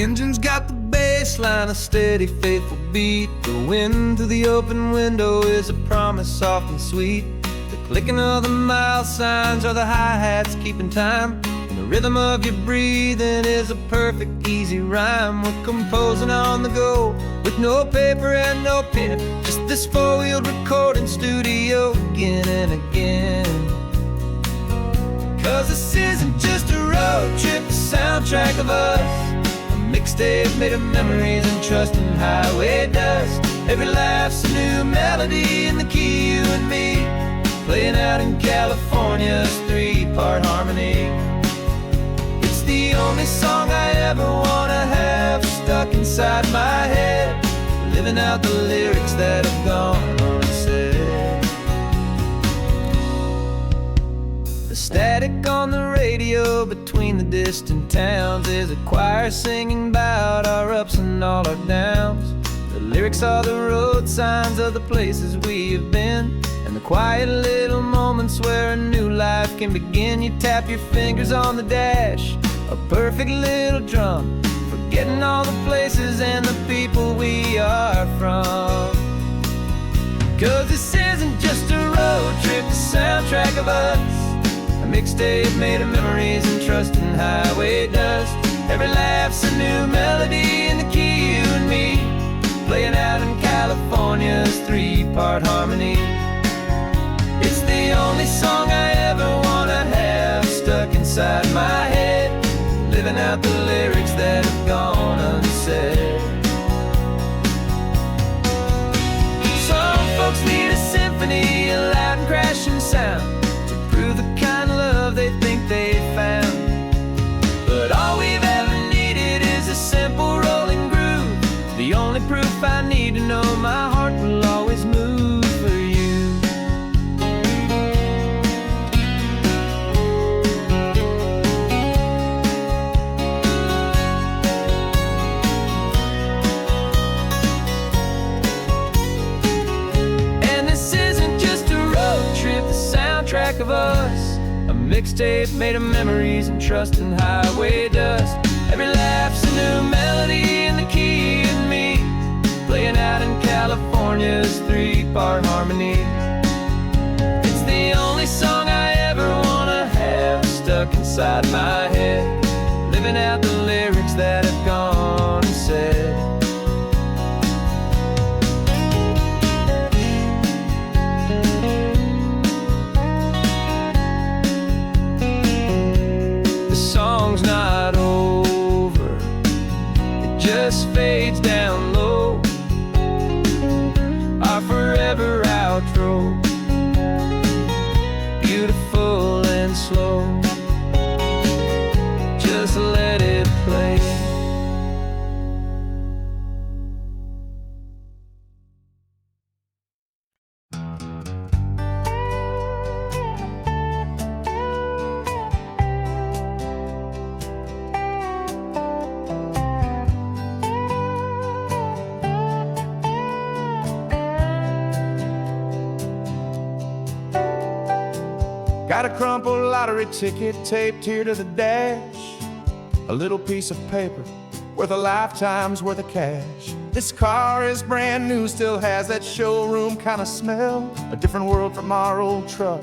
engine's got the bass line, a steady, faithful beat. The wind through the open window is a promise soft and sweet. The clicking of the mile signs are the hi-hats keeping time. And the rhythm of your breathing is a perfect, easy rhyme. We're composing on the go with no paper and no pen, just this four-wheeled recording studio again and again. 'Cause this isn't just a road trip, the soundtrack of us, a mixtape made of memories and trust in highway dust. Every laugh's a new melody in the key, you and me, playing out in California's three-part harmony. It's the only song I ever wanna have stuck inside my head, living out the lyrics that have gone unsaid. The static on the radio between the distant towns is a choir singing about our ups and all our downs. The lyrics are the road signs of the places we have been, and the quiet little moments where a new life can begin. You tap your fingers on the dash, a perfect little drum, forgetting all the places and the people we are from. 'Cause this isn't just a road trip, the soundtrack of us, a mixtape made of memories and trust in highway dust. Every laugh's a new melody in the key, you and me, playing out in California's three-part harmony. It's the only song I ever wanna have stuck inside my head, living out the lyrics that have gone unsaid. Some folks need a symphony, a loud and crashing sound, to prove the kind of love they think they found. But all we've ever needed is a simple rolling groove, the only proof I need to know my heart will always move for you. And this isn't just a road trip, the soundtrack of us, a mixtape made of memories and trust in highway dust. Every laugh's a new melody in the key, you and me, playing out in California's three-part harmony. It's the only song I ever wanna have stuck inside my head, living out the lyrics that have gone unsaid. The song's not over, it just fades down low, our forever outro, beautiful and slow. Just let it play. Got a crumpled lottery ticket taped here to the dash, a little piece of paper worth a lifetime's worth of cash. This car is brand new, still has that showroom kind of smell, a different world from our old truck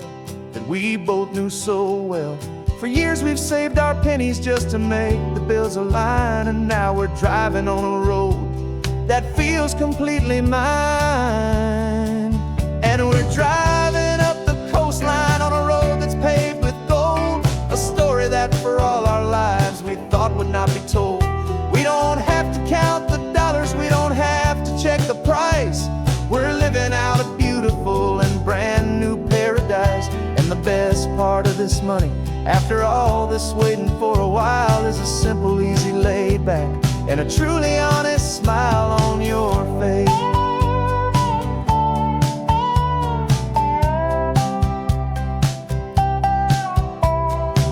that we both knew so well. For years we've saved our pennies just to make the bills align, and now we're driving on a road that feels completely mine. And we're driving up the coastline on a road that's paved with gold, a story that for all our lives we thought would not be told. We don't have to count the dollars, we don't have to check the price. We're living out a beautiful and brand new paradise. And the best part of this money, after all this waiting for a while, is a simple, easy, laid back, and a truly honest smile on your face.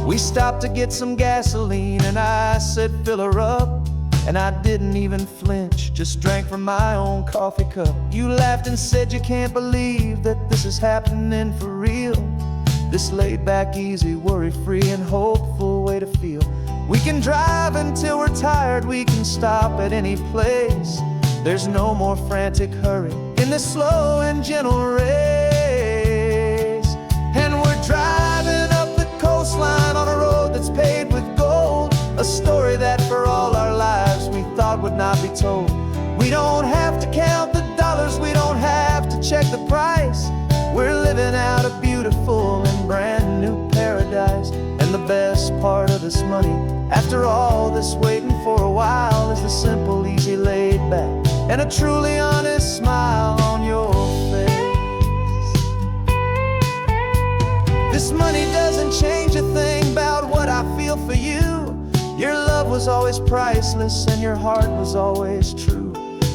We stopped to get some gasoline, and I said fill her up, and I didn't even flinch, just drank from my own coffee cup. You laughed and said you can't believe that this is happening for real, this laid back, easy, worry-free and hopeful way to to feel. We can drive until we're tired, we can stop at any place. There's no more frantic hurry in this slow and gentle race. And we're driving up the coastline on a road that's paved with gold, a story that for all our lives we thought would not be told. We don't have to count the dollars, we don't have to check the price. We're living out a beautiful and brand new paradise. And the best part of this money, after all this waiting for a while, is the simple, easy, laid back, and a truly honest smile on your face. This money doesn't change a thing about what I feel for you. Your love was always priceless and your heart was always true.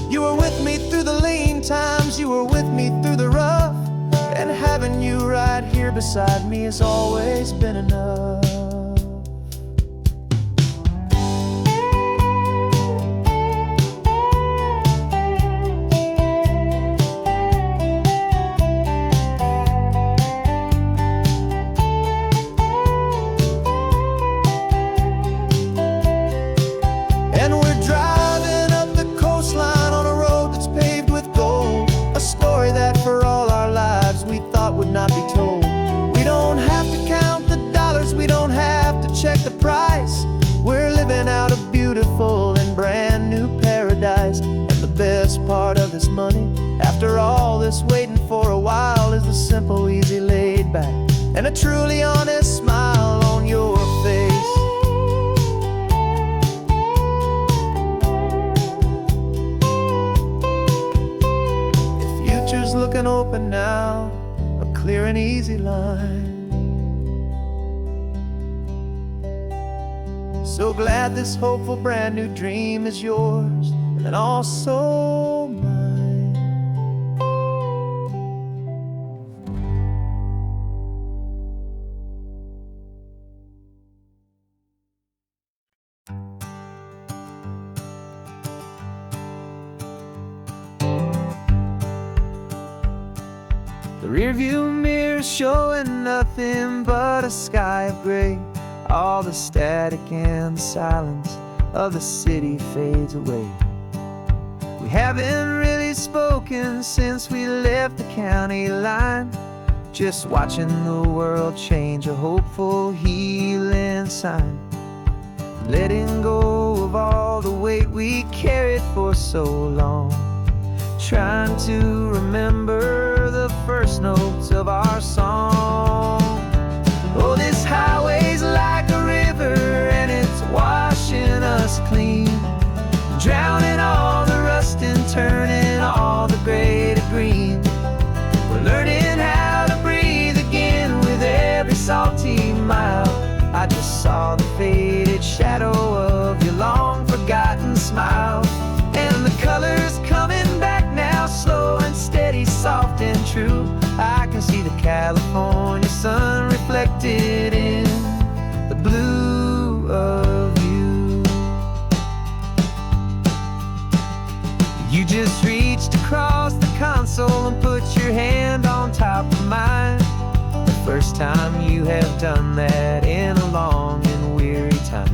You were with me through the lean times, you were with me through the rough, and having you right here beside me has always been enough. Not be told. We don't have to count the dollars, we don't have to check the price. We're living out a beautiful and brand new paradise. And the best part of this money, after all this waiting for a while, is the simple, easy, laid back, and a truly honest smile on your face. The future's looking open now, clear and easy line. So glad this hopeful brand new dream is yours and also mine. The rearview mirror's showing nothing but a sky of gray. All the static and the silence of the city fades away. We haven't really spoken since we left the county line, just watching the world change, a hopeful healing sign. Letting go of all the weight we carried for so long, trying to remember the first notes of our song. Oh, this highway's like a river and it's washing us clean, drowning all the rust and turning all the gray to green. We're learning how to breathe again with every salty mile. I just saw the faded shadow of your long forgotten smile, and the colors coming back now, slow and steady, soft and true. I can see the California sun reflected in the blue of you. You just reached across the console and put your hand on top of mine. The first time you have done that in a long and weary time.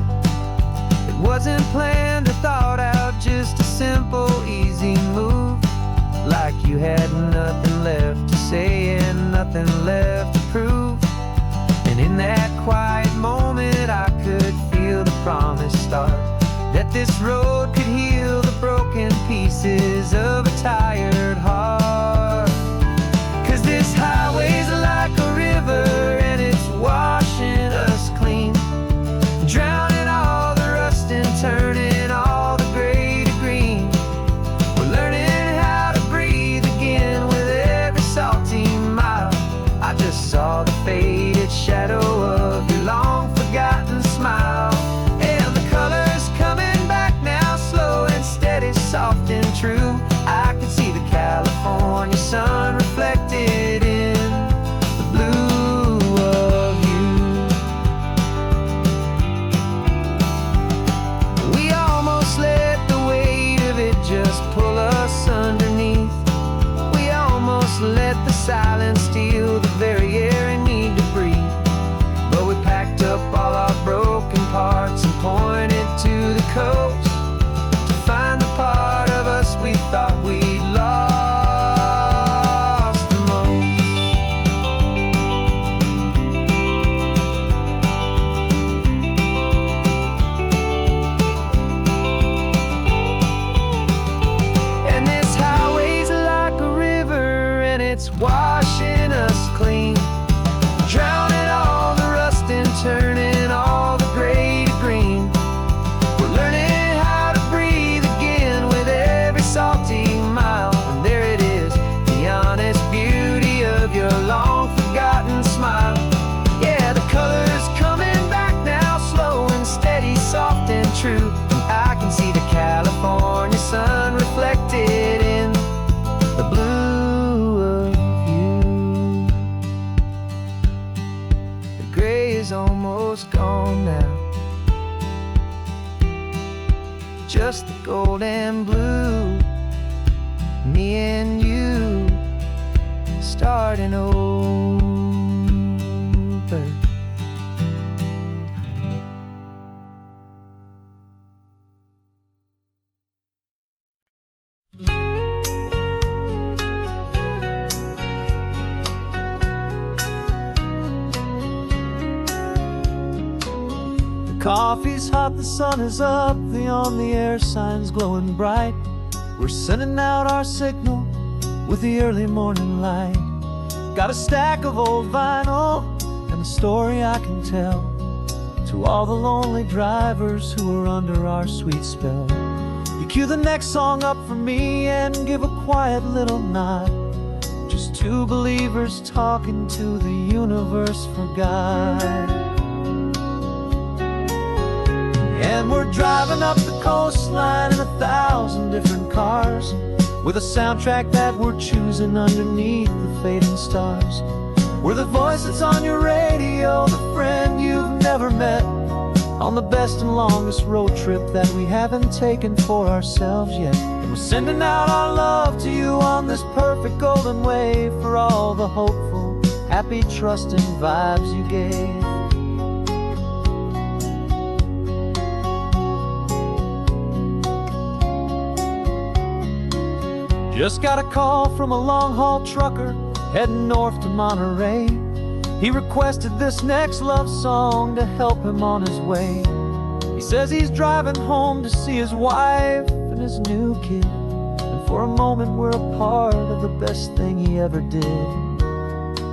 It wasn't planned or thought out, just a simple, easy move. Like you had nothing left to say and nothing left to prove. And in that quiet moment I could feel the promise start, that this road could heal the broken pieces of a tired heart. 'Cause this highway's like a river and it's washing us clean, drowning all the rust and turning all the gray to green. We're learning how to breathe again with every salty mile. I just saw the faded shadow of your long forgotten smile, and the colors coming back now, slow and steady, soft and true. I can see the California sun reflected in the blue of you. We almost let the weight of it just pull us underneath. We almost let the silence steal the very air I need to breathe. But we packed up all our broken coast to find the part of us we thought we'd lost the most. And this highway's like a river, and it's washing us clean, drowning all the rust and turning all the gray to green. We're learning how to breathe again with every salty mile. And there it is, the honest beauty of your long forgotten smile. Yeah, the color's coming back now, slow and steady, soft and true. And I can see the California sun reflected in the blue of you. The gray is almost gone now, just the gold and blue. Me and you starting over. Coffee's hot, the sun is up, the on the air sign's glowing bright. We're sending out our signal with the early morning light. Got a stack of old vinyl and a story I can tell to all the lonely drivers who are under our sweet spell. You cue the next song up for me and give a quiet little nod. Just two believers talking to the universe for God. And we're driving up the coastline in 1,000 different cars, with a soundtrack that we're choosing underneath the fading stars. We're the voice that's on your radio, the friend you've never met, on the best and longest road trip that we haven't taken for ourselves yet. And we're sending out our love to you on this perfect golden wave for all the hopeful, happy, trusting vibes you gave. Just got a call from a long-haul trucker heading north to Monterey. He requested this next love song to help him on his way. He says he's driving home to see his wife and his new kid, and for a moment we're a part of the best thing he ever did.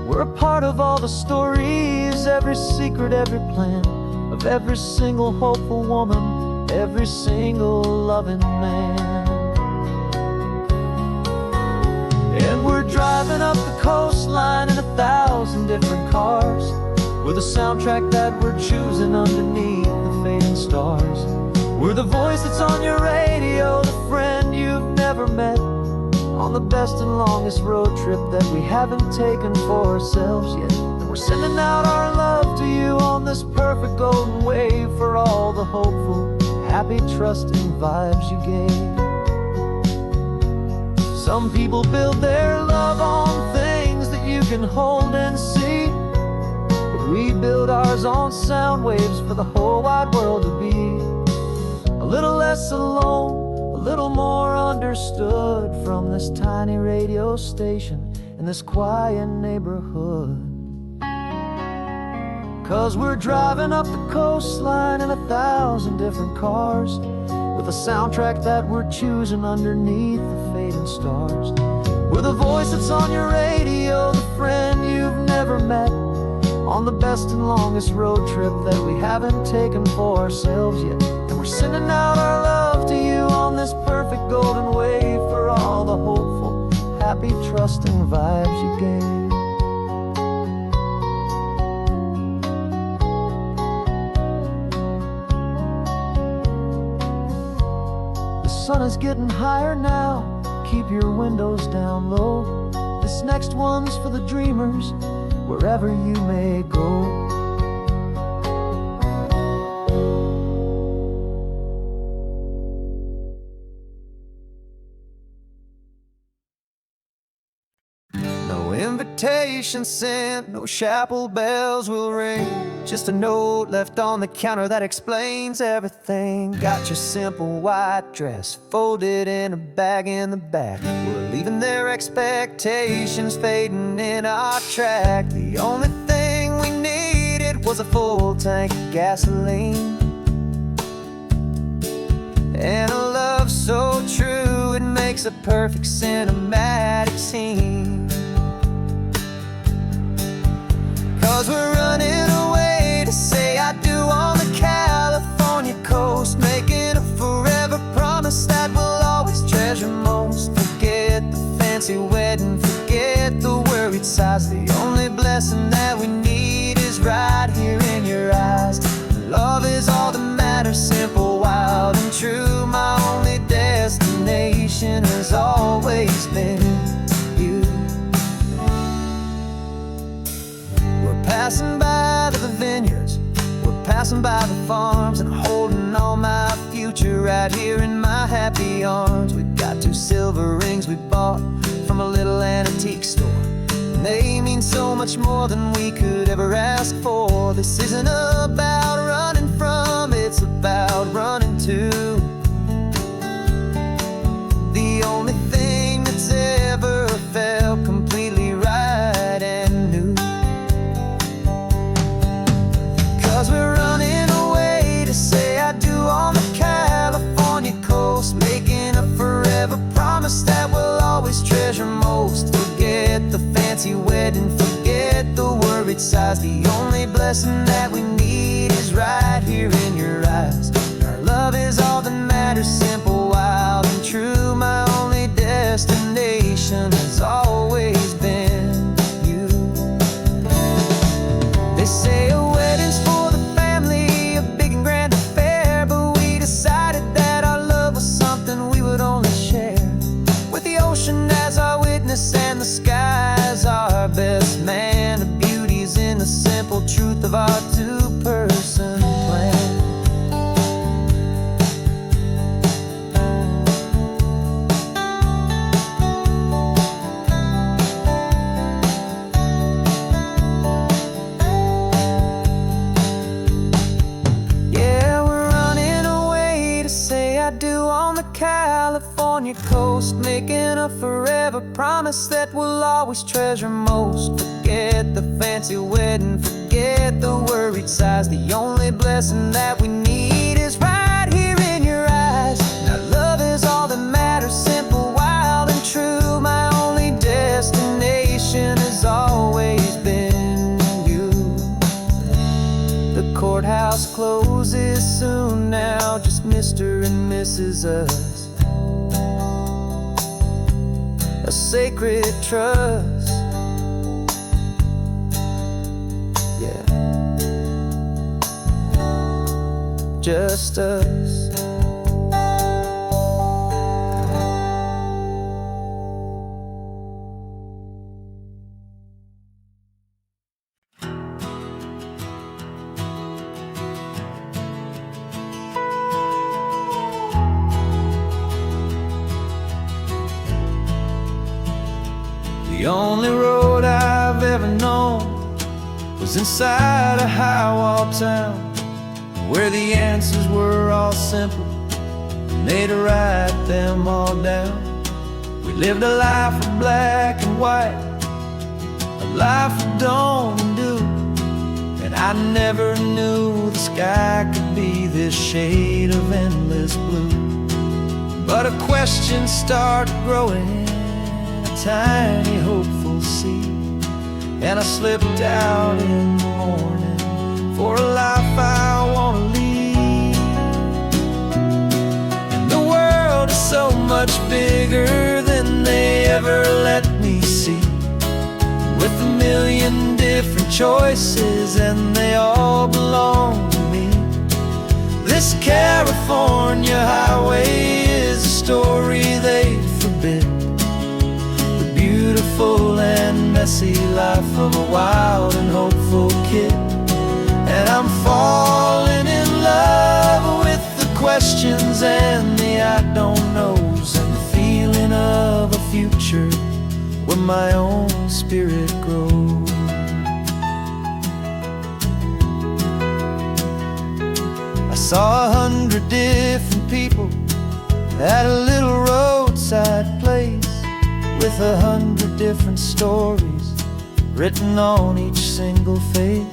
We're a part of all the stories, every secret, every plan, of every single hopeful woman, every single loving man. And we're driving up the coastline in 1,000 different cars, with a soundtrack that we're choosing underneath the fading stars. We're the voice that's on your radio, the friend you've never met, on the best and longest road trip that we haven't taken for ourselves yet. And we're sending out our love to you on this perfect golden wave for all the hopeful, happy, trusting vibes you gave. Some people build their love on things that you can hold and see, but we build ours on sound waves for the whole wide world to be a little less alone, a little more understood from this tiny radio station in this quiet neighborhood. 'Cause we're driving up the coastline in 1,000 different cars, with a soundtrack that we're choosing underneath the fading stars. We're the voice that's on your radio, the friend you've never met, on the best and longest road trip that we haven't taken for ourselves yet. And we're sending out our love to you on this perfect golden wave for all the hopeful, happy, trusting vibes you gave. The sun is getting higher now, keep your windows down low. This next one's for the dreamers, wherever you may go. No invitation invitation sent, no chapel bells will ring. Just a note left on the counter that explains everything. Got your simple white dress folded in a bag in the back. We're leaving their expectations fading in our track. The only thing we needed was a full tank of gasoline, and a love so true it makes a perfect cinematic scene. 'Cause we're running away to say I do on the California coast, making a forever promise that we'll always treasure most. Forget the fancy wedding, forget the worried sighs. The only blessing that we need is right here in your eyes. Love is all that matters, simple, wild, and true. My only destination has always been you. We're passing by the vineyards, we're passing by the farms, and holding all my future right here in my happy arms. We've got 2 silver rings we bought from a little antique store, and they mean so much more than we could ever ask for. This isn't about running from, it's about running to the only thing that's ever felt completely right and new. 'Cause we're running away to say I do on the California coast, making a forever promise that we'll always treasure most. Forget the fancy wedding, forget the worried sighs. The only blessing that we need is right here in your eyes. Our love is all that matters, simple, wild, and true. My only destination has always been you. They say a wedding's for the family, a big and grand affair, but we decided that our love was something we would only share with the ocean as our witness and the sky as our best man. The beauty's in the simple truth of our 2-person plan. Yeah, we're running away to say I do on the California coast, making a forever promise that we'll always treasure most. Forget the fancy wedding, forget the worried sighs. The only blessing that we need is right here in your eyes. Now love is all that matters, simple, wild, and true. My only destination has always been you. The courthouse closes soon now, just Mr. and Mrs. Us, a sacred trust. Yeah, just us. The only road I've ever known was inside a high-wall town, where the answers were all simple and they'd write them all down. We lived a life of black and white, a life of dawn and dew, and I never knew the sky could be this shade of endless blue. But a question started growing, a tiny hopeful seed, and I slipped out in the morning for a life I want to lead. And the world is so much bigger than they ever let me see, with a million different choices and they all belong to me. This California highway is a story they forbid, the beautiful and messy life of a wild and hopeful kid. And I'm falling in love with the questions and the I don't knows, and the feeling of a future where my own spirit grows. I saw 100 different people at a little roadside place, with 100 different stories written on each single face.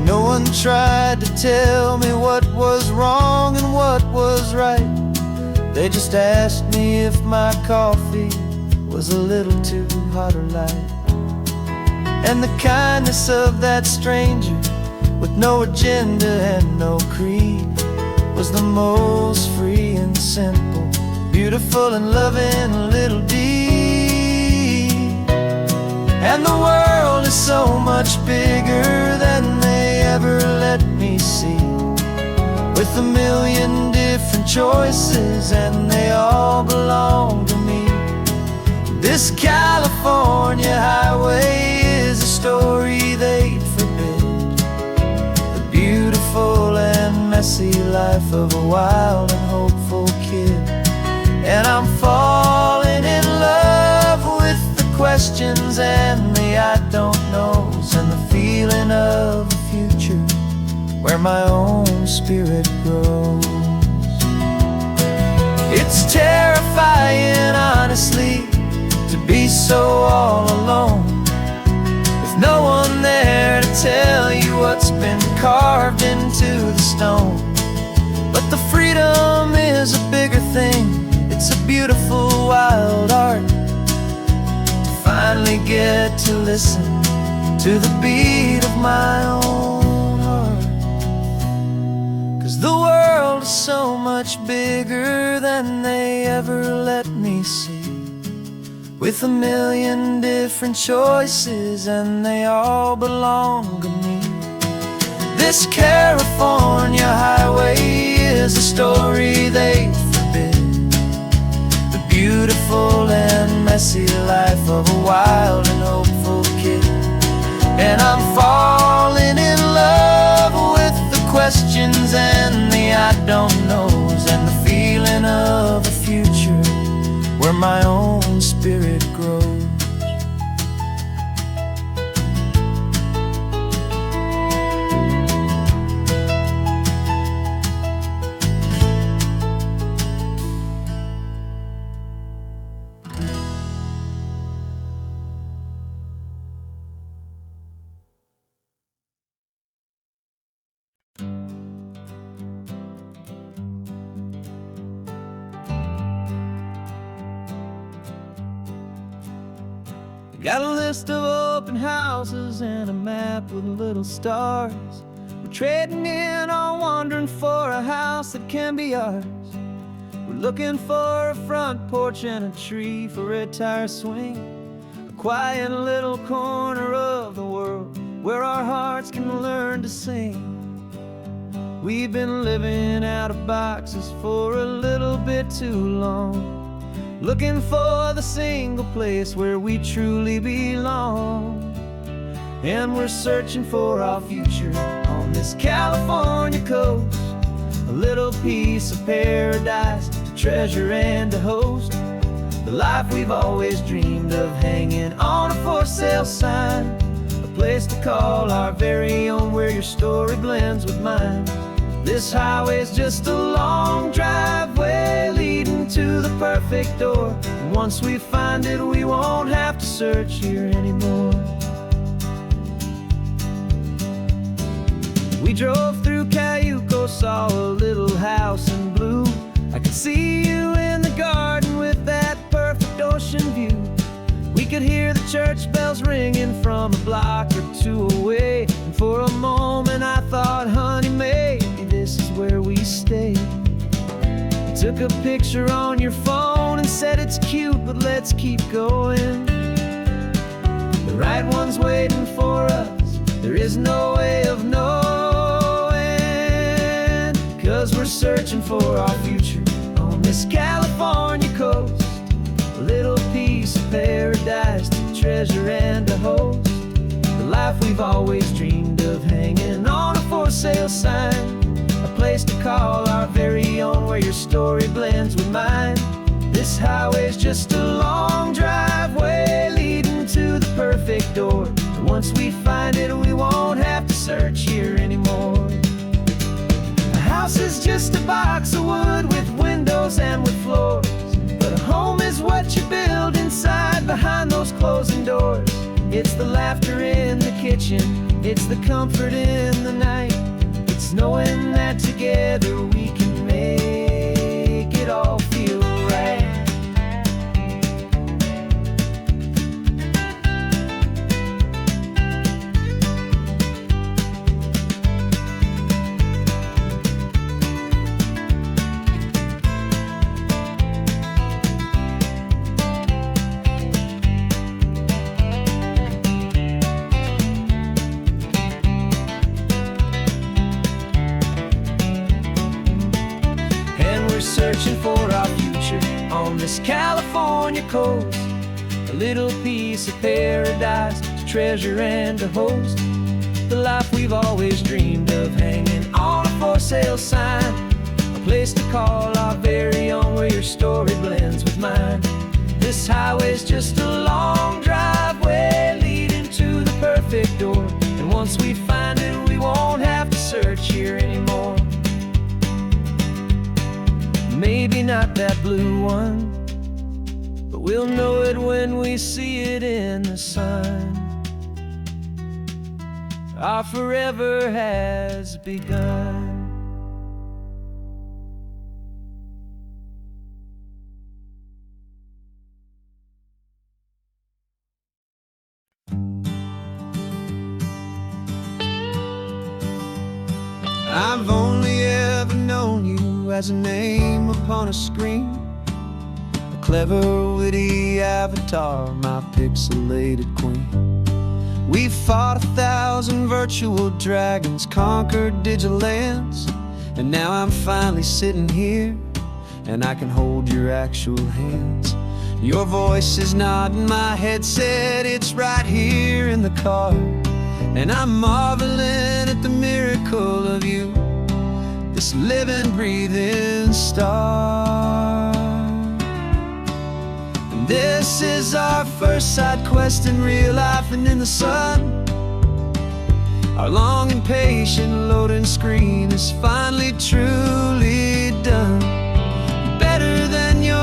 No one tried to tell me what was wrong and what was right. They just asked me if my coffee was a little too hot or light. And the kindness of that stranger, with no agenda and no creed, was the most free and simple, beautiful and loving little deed. And the world is so much bigger than they ever let me see, with a million different choices and they all belong to me. This California highway is a story they'd forbid, the beautiful and messy life of a wild and hopeful kid. And I'm falling in love with the questions and the I don't knows, and the feeling of a future where my own spirit grows. It's terrifying, honestly, to be so all alone, with no one there to tell you what's been carved into the stone. But the freedom is a bigger thing. It's a beautiful wild art to finally get to listen to the beat of my own heart. 'Cause the world is so much bigger than they ever let me see, with a million different choices and they all belong to me. This California highway is a story they forbid, the beautiful and messy life of a wild and hopeful kid. And I'm falling in love with the questions and the I don't knows, and the feeling of a future where my own spirit grows. Got a list of open houses and a map with little stars. We're trading in or wandering for a house that can be ours. We're looking for a front porch and a tree for a tire swing, a quiet little corner of the world where our hearts can learn to sing. We've been living out of boxes for a little bit too long, looking for the single place where we truly belong. And we're searching for our future on this California coast, a little piece of paradise to treasure and to host, the life we've always dreamed of, hanging on a for sale sign, a place to call our very own, where your story blends with mine. This highway's just a long driveway leading to the perfect door, and once we find it, we won't have to search here anymore. We drove through Cayuco, saw a little house in blue. I could see you in the garden with that perfect ocean view. We could hear the church bells ringing from a block or two away, and for a moment I thought, honey, maybe this is where we stay. You took a picture on your phone and said it's cute, but let's keep going. The right one's waiting for us, there is no way of knowing, 'cause we're searching for our future on this California coast, a little piece of paradise to treasure and to host, the life we've always dreamed of, hanging on a for sale sign, a place to call our very own, where your story blends with mine. This highway's just a long driveway perfect door. And once we find it, we won't have to search here anymore. A house is just a box of wood with windows and with floors, but a home is what you build inside behind those closing doors. It's the laughter in the kitchen, it's the comfort in the night, it's knowing that together we can make it all feel right. Searching for our future on this California coast, a little piece of paradise to treasure and to host, the life we've always dreamed of, hanging on a for sale sign, a place to call our very own, where your story blends with mine. This highway's just a long driveway leading to the perfect door, and once we find it, we won't have to search here anymore. Maybe not that blue one, but we'll know it when we see it in the sun. Our forever has begun. I've only ever known you as a name upon a screen, a clever, witty avatar, my pixelated queen. We fought 1,000 virtual dragons, conquered digital lands, and now I'm finally sitting here, and I can hold your actual hands. Your voice is not in my headset, it's right here in the car, and I'm marveling at the miracle of you, this living, breathing star. And this is our first side quest in real life and in the sun. Our long and patient loading screen is finally truly done. Better than your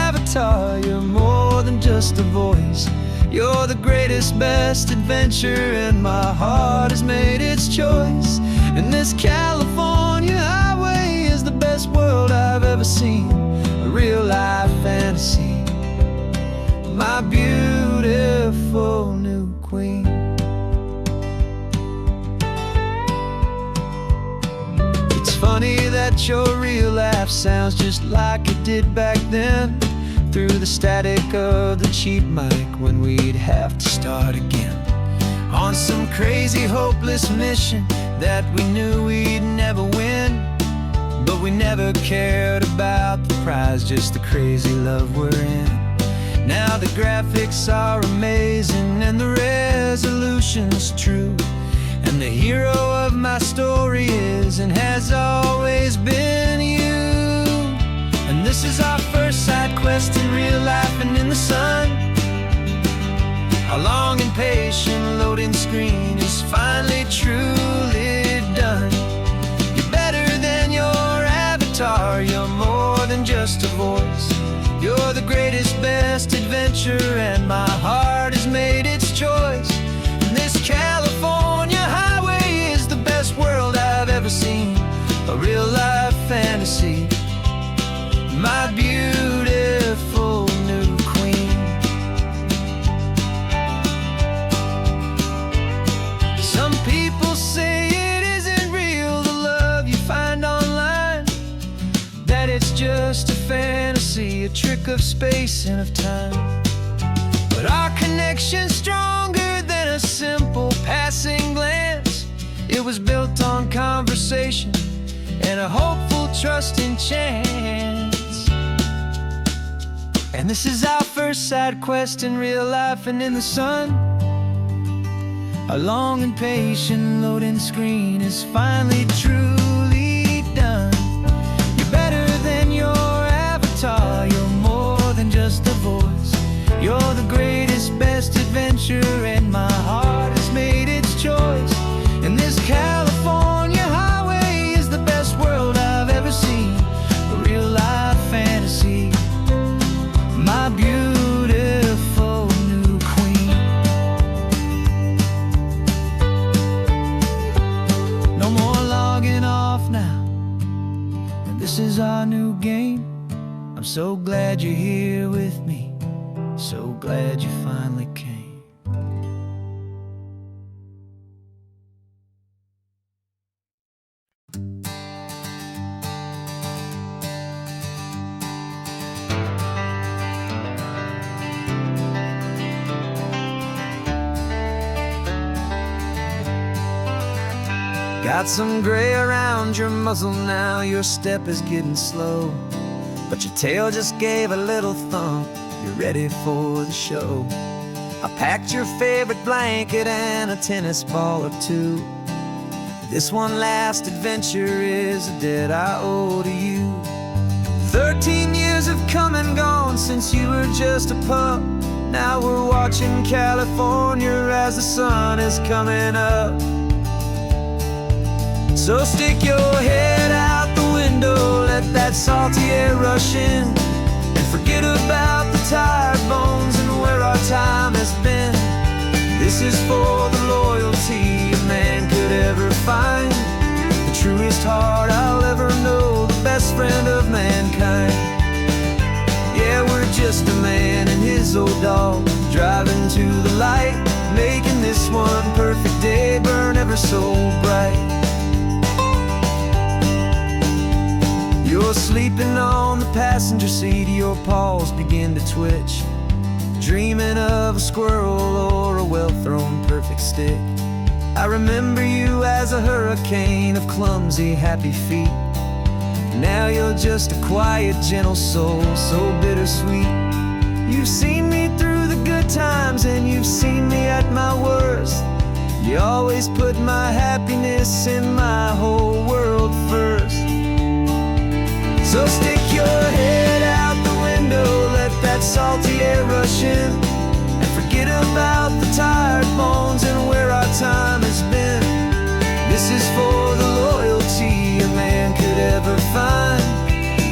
avatar, you're more than just a voice. You're the greatest, best adventure, and my heart has made its choice. And this California highway is the best world I've ever seen, a real life fantasy, my beautiful new queen. It's funny that your real life sounds just like it did back then, through the static of the cheap mic when we'd have to start again, on some crazy hopeless mission that we knew we'd never win. But we never cared about the prize, just the crazy love we're in. Now the graphics are amazing and the resolution's true, and the hero of my story is and has always been you. And this is our first side quest in real life and in the sun. Our long and patient loading screen is finally truly done. You're better than your avatar, you're more than just a voice. You're the greatest, best adventure, and my heart has made its choice. And this California highway is the best world I've ever seen, a real life fantasy, my beautiful new queen. Some people say it isn't real, the love you find online, that it's just a fantasy, a trick of space and of time. But our connection's stronger than a simple passing glance. It was built on conversation and a hopeful, trusting chance. And this is our first side quest in real life and in the sun. Our long and patient loading screen is finally truly done. You're better than your avatar, you're more than just a voice. You're the greatest, best adventure, now, and this is our new game. I'm so glad you're here with me, so glad you finally came. Got some gray around your muzzle now, your step is getting slow, but your tail just gave a little thump, you're ready for the show. I packed your favorite blanket and a tennis ball or two. This one last adventure is a debt I owe to you. 13 years have come and gone since you were just a pup. Now we're watching California as the sun is coming up. So stick your head out the window, let that salty air rush in, and forget about the tired bones and where our time has been. This is for the loyalty a man could ever find, the truest heart I'll ever know, the best friend of mankind. Yeah, we're just a man and his old dog, driving to the light, making this one perfect day burn ever so bright. You're sleeping on the passenger seat, your paws begin to twitch, dreaming of a squirrel or a well-thrown perfect stick. I remember you as a hurricane of clumsy, happy feet. Now you're just a quiet, gentle soul, so bittersweet. You've seen me through the good times and you've seen me at my worst. You always put my happiness and my whole world first. So stick your head out the window, let that salty air rush in, and forget about the tired bones and where our time has been. This is for the loyalty a man could ever find,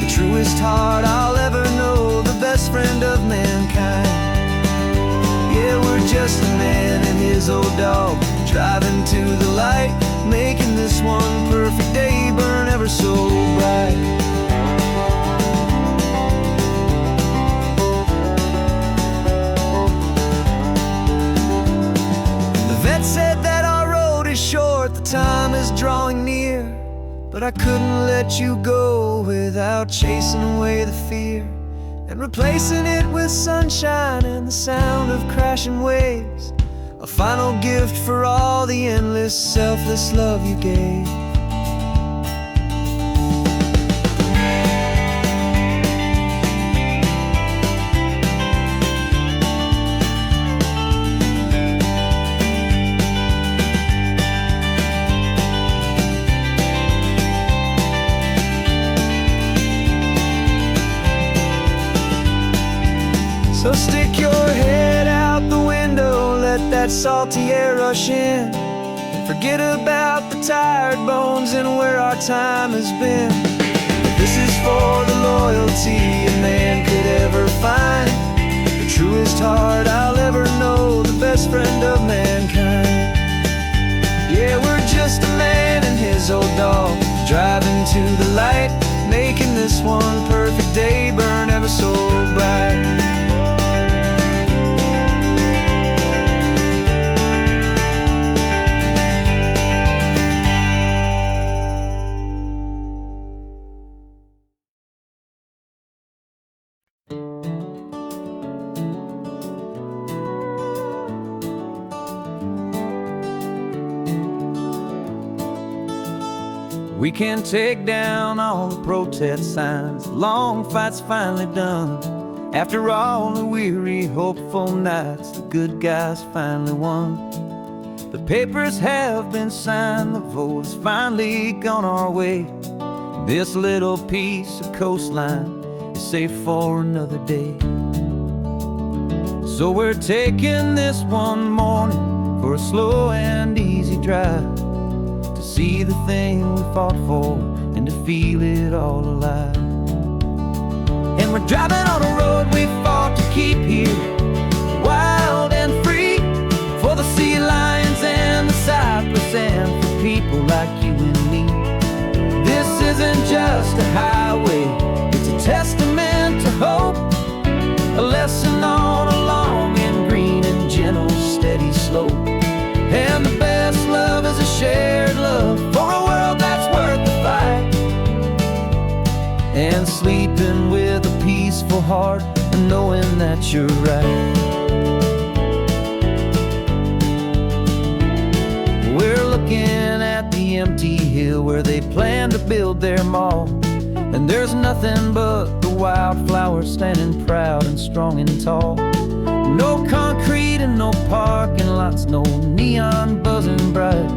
the truest heart I'll ever know, the best friend of mankind. Yeah, we're just a man and his old dog, driving to the light, making this one perfect day burn ever so bright. Said that our road is short, the time is drawing near, but I couldn't let you go without chasing away the fear and replacing it with sunshine and the sound of crashing waves, a final gift for all the endless, selfless love you gave. So stick your head out the window, let that salty air rush in, and forget about the tired bones and where our time has been. This is for the loyalty a man could ever find, the truest heart I'll ever know, the best friend of mankind. Yeah, we're just a man and his old dog, driving to the light, making this one perfect day burn ever so bright. We can take down all the protest signs, long fight's finally done. After all the weary, hopeful nights, the good guys finally won. The papers have been signed, the vote has finally gone our way. This little piece of coastline is safe for another day. So we're taking this one morning for a slow and easy drive, to see the thing we fought for and to feel it all alive. And we're driving on a road we fought to keep here, wild and free, for the sea lions and the cypress and for people like you and me. isn't just a highway, it's a testament to hope, a lesson on a long and green and gentle, steady slope. And the best love is a shared love for a world that's worth the fight. And sleeping with a peaceful heart and knowing that you're right. We're looking at the empty hill where they plan to build their mall, and there's nothing but the wildflowers standing proud and strong and tall. No concrete and no parking lots, no neon buzzing bright,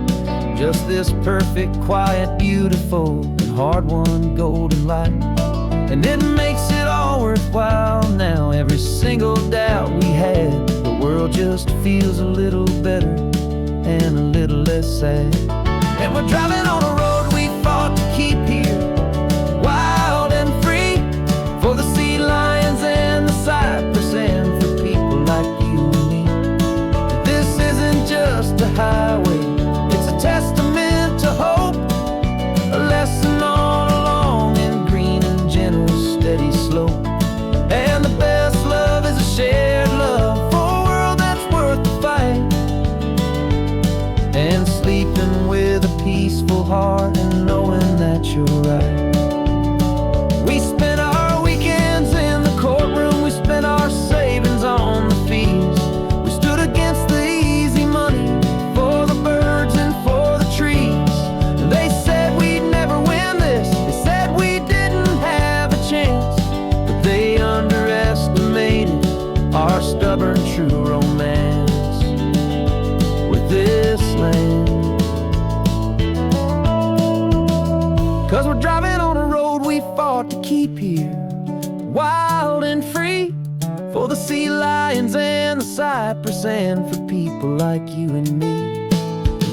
just this perfect, quiet, beautiful, and hard-won golden light. And it makes it all worthwhile now. Every single doubt we had, the world just feels a little better and a little less sad. And we're driving on a road we fought to keep here, wild and free, for the sea lions and the cypress and for people like you and me. This isn't just a highway, it's a testament to hope, a lesson on a long and green and gentle, steady slope. And the best love is a shared love for a world that's worth the fight. And sleeping with a peaceful heart and knowing that you're right. We spent our weekends in the courtroom, we spent our savings on the fees. We stood against the easy money for the birds and for the trees. And they said we'd never win this, they said we didn't have a chance, but they underestimated our stubborn true romance with this land. 'Cause we're driving on a road we fought to keep here, wild and free, for the sea lions and the cypress and for people like you and me.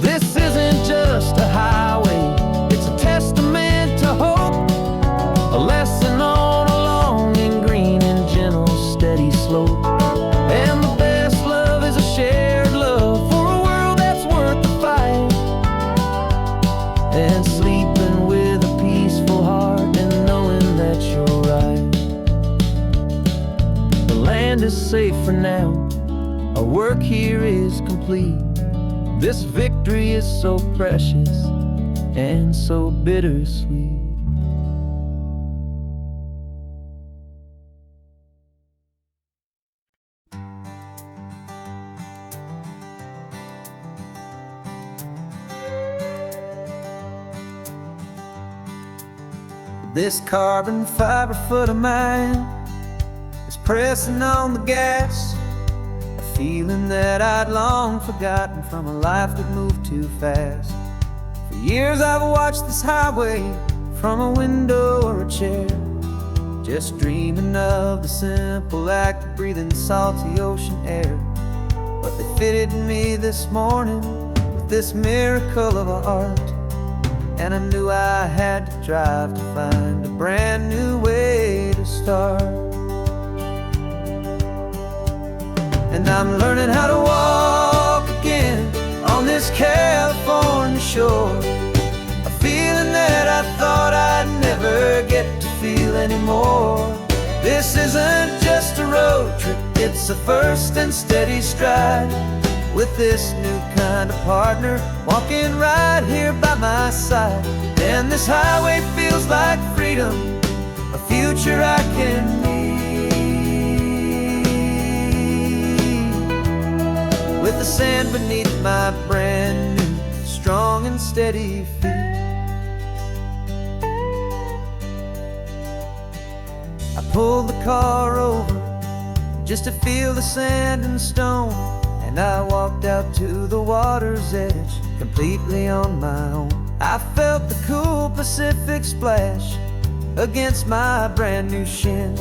This isn't just a highway, it's a testament to hope, a lesson on a long and green and gentle, steady slope. And the best love is a shared love for a world that's worth the fight. And sleeping with a peaceful heart and knowing that you're right. The land is safe for now, our work here is complete. This victory is so precious and so bittersweet. This carbon fiber foot of mine is pressing on the gas, a feeling that I'd long forgotten from a life that moved too fast. For years I've watched this highway from a window or a chair, just dreaming of the simple act of breathing salty ocean air. But they fitted me this morning with this miracle of art, and I knew I had to drive to find a brand new way to start. And I'm learning how to walk again on this California shore, a feeling that I thought I'd never get to feel anymore. This isn't just a road trip, it's a first and steady stride, with this new kind of partner walking right here by my side. And this highway feels like freedom, a future I can need, with the sand beneath my brand new, strong and steady feet. I pulled the car over just to feel the sand and stone, and I walked out to the water's edge, completely on my own. I felt the cool Pacific splash against my brand new shin,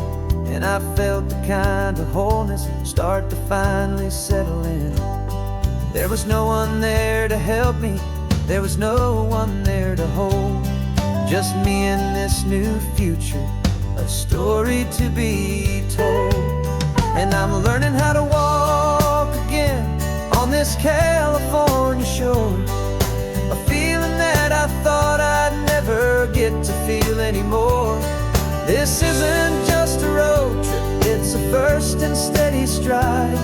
and I felt the kind of wholeness start to finally settle in. There was no one there to help me, there was no one there to hold, just me and this new future, a story to be told. And I'm learning how to walk again on this California shore, a feeling that I thought I'd never get to feel anymore. This isn't just a road trip, it's a first and steady stride.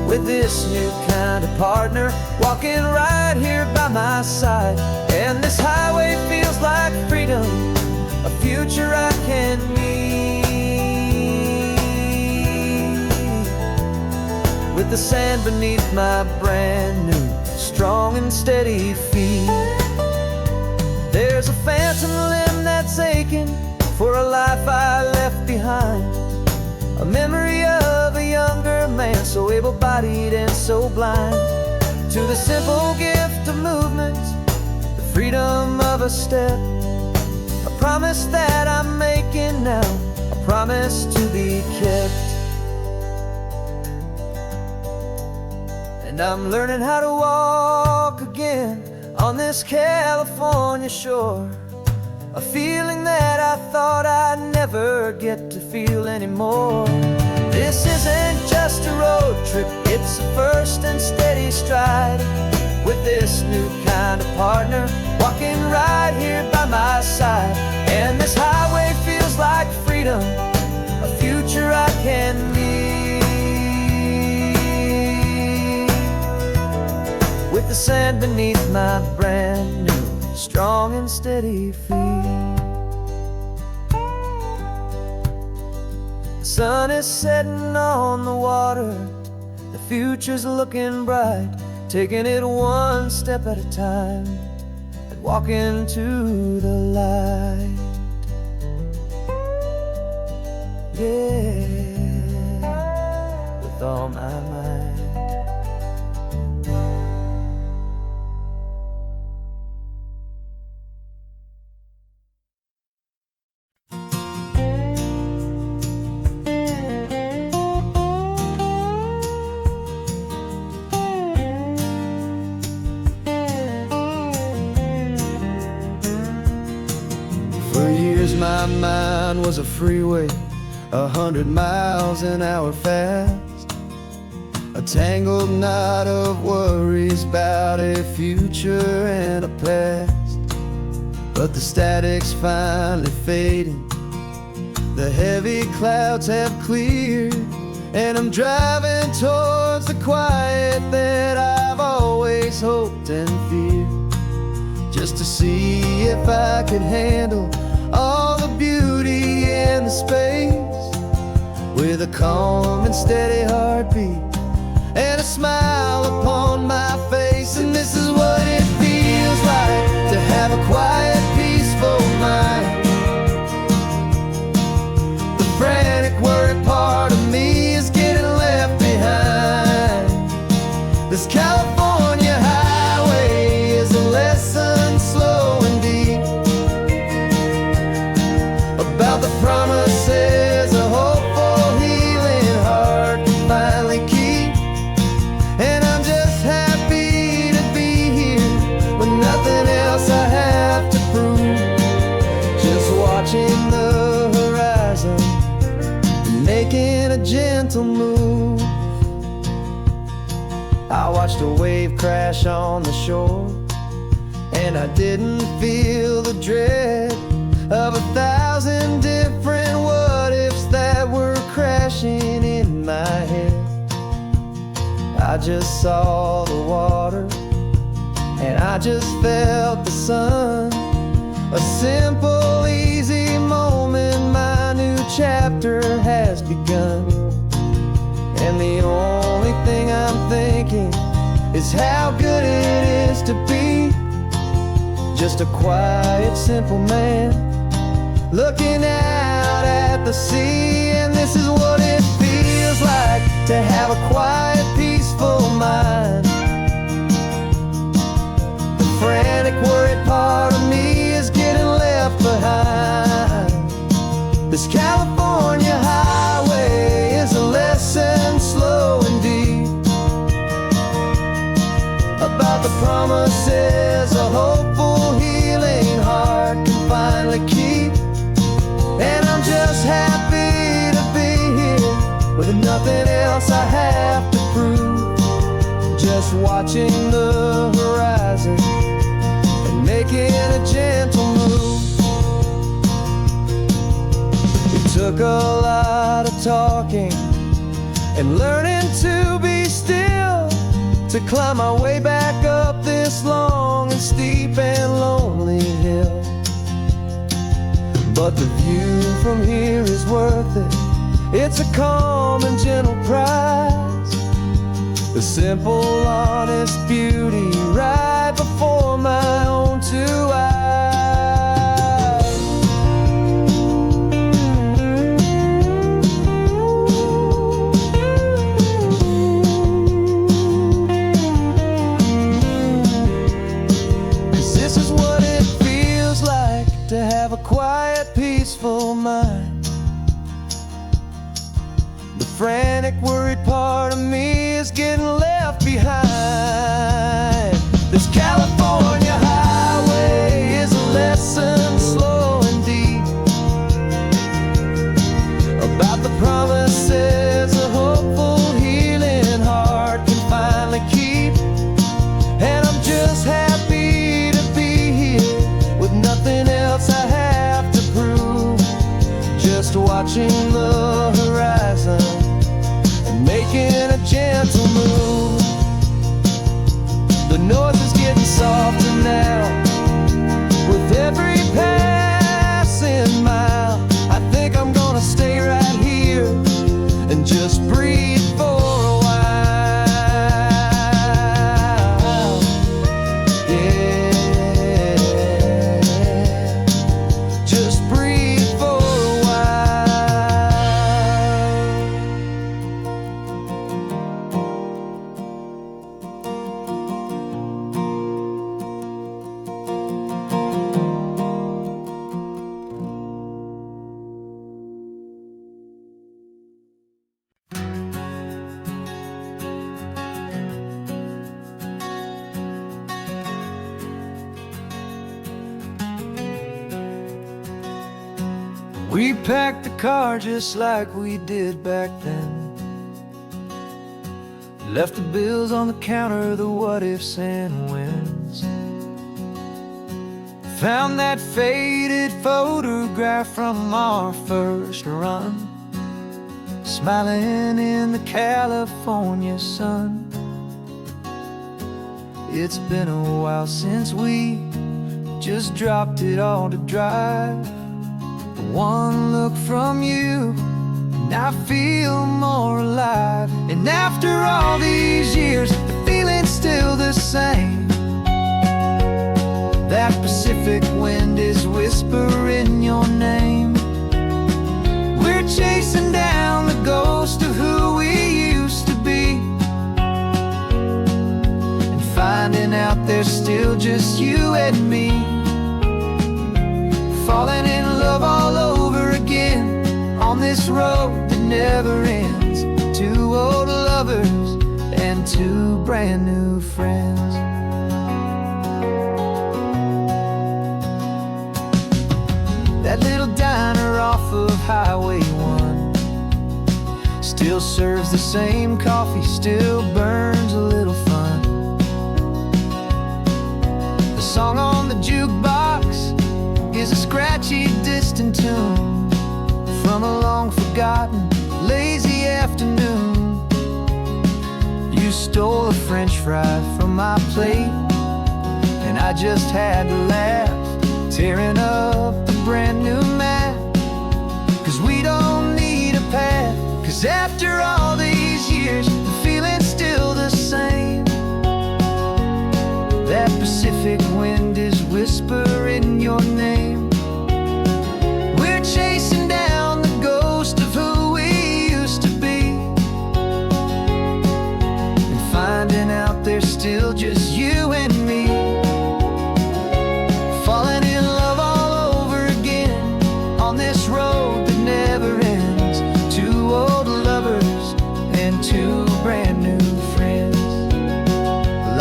With this new kind of partner walking right here by my side. And this highway feels like freedom, a future I can meet. With the sand beneath my brand new, strong and steady feet. There's a phantom limb that's aching for a life I left behind. A memory of a younger man, so able-bodied and so blind. To the simple gift of movement, the freedom of a step. A promise that I'm making now, a promise to be kept. And I'm learning how to walk again on this California shore. A feeling that I thought I'd never get to feel anymore. This isn't just a road trip, it's a first and steady stride. With this new kind of partner walking right here by my side. And this highway feels like freedom, a future I can meet. With the sand beneath my brand new, strong and steady feet. The sun is setting on the water, the future's looking bright. Taking it one step at a time and walking to the light. Yeah, with all my might. My mind was a freeway, 100 miles an hour fast. A tangled knot of worries about a future and a past. But the static's finally fading, the heavy clouds have cleared, and I'm driving towards the quiet that I've always hoped and feared. Just to see if I could handle all the beauty and the space, with a calm and steady heartbeat and a smile upon my face. And this is what it feels like to have a quiet, peaceful mind. The frantic, worried part of me is getting left behind. This California highway is a lesson slow and deep about the promises a hopeful, healing heart can finally keep. And I'm just happy to be here with nothing else I have to prove. Just watching the horizon and making a gentle move. I watched a wave crash on the shore, and I didn't feel the dread of 1,000 different what-ifs that were crashing in my head. I just saw the water, and I just felt the sun. A simple, easy moment, my new chapter has begun. And the only thing I'm thinking is how good it is to be just a quiet, simple man looking out at the sea. And this is what it feels like to have a quiet, peaceful mind. The frantic, worried part of me is getting left behind. This California highway is a lesson slow and deep about the promises a hopeful, healing heart can finally keep. And I'm just happy to be here with nothing else I have to prove. Just watching the horizon and making a gentle move. took a lot of talking and learning to be still to climb my way back up this long and steep and lonely hill. But the view from here is worth it. It's a calm and gentle prize, the simple, honest beauty right before my own two eyes. 'Cause this is what it feels like to have a quiet, peaceful mind. The frantic, worried part of me is getting left behind. This California highway is a lesson slow and deep about the promises a hopeful, healing heart can finally keep. And I'm just happy to be here with nothing else I have to prove, just watching the horizon and making a gentle move. The noise is getting softer now with every passing mile. I think I'm gonna stay right here and just breathe for a while. Yeah, just breathe for a while. We packed the car just like we did back then. Left the bills on the counter, the what ifs and whens. Found that faded photograph from our first run, smiling in the California sun. It's been a while since we just dropped it all to drive. One look from you and I feel more alive. And after all these years, the feeling's still the same. That Pacific wind is whispering your name. We're chasing down the ghost of who we used to be, and finding out there's still just you and me. Falling in love all over again on this road that never ends. Two old lovers and two brand new friends. That little diner off of Highway 1 still serves the same coffee, still burns a little fun. The song on the jukebox is a scratchy, distant tune from a long-forgotten, lazy afternoon. You stole a French fry from my plate, and I just had to laugh, tearing up the brand new map. 'Cause we don't need a path, 'cause after all these years, the feeling's still the same. That Pacific wind is whispering your name. We're chasing down the ghost of who we used to be, and finding out there's still just you and me. Falling in love all over again on this road that never ends. Two old lovers and two brand new friends.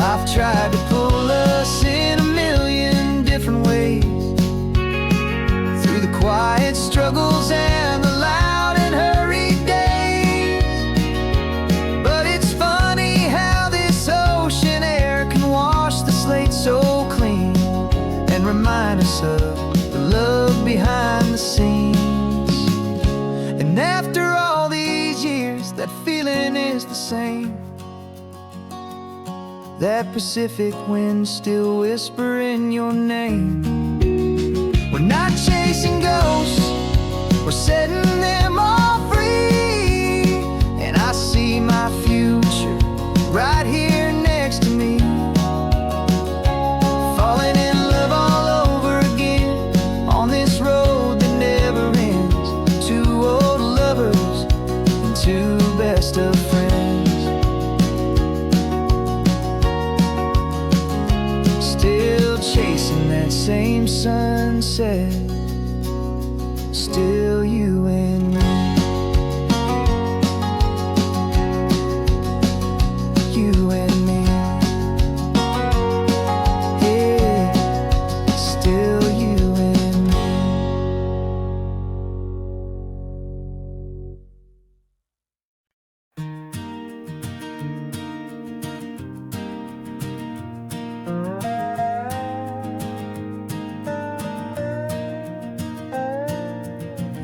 Life tried to pull us in a million different ways, through the quiet struggles and the loud and hurried days. But it's funny how this ocean air can wash the slate so clean and remind us of the love behind the scenes. feeling is the same. That Pacific wind still whispering your name. We're not chasing ghosts, we're setting them all free. And I see my future right here next to me, falling in love all over again on this road that never ends. Two old lovers and two best of friends, still chasing that same sunset, still you and me. You and me, yeah, still you and me.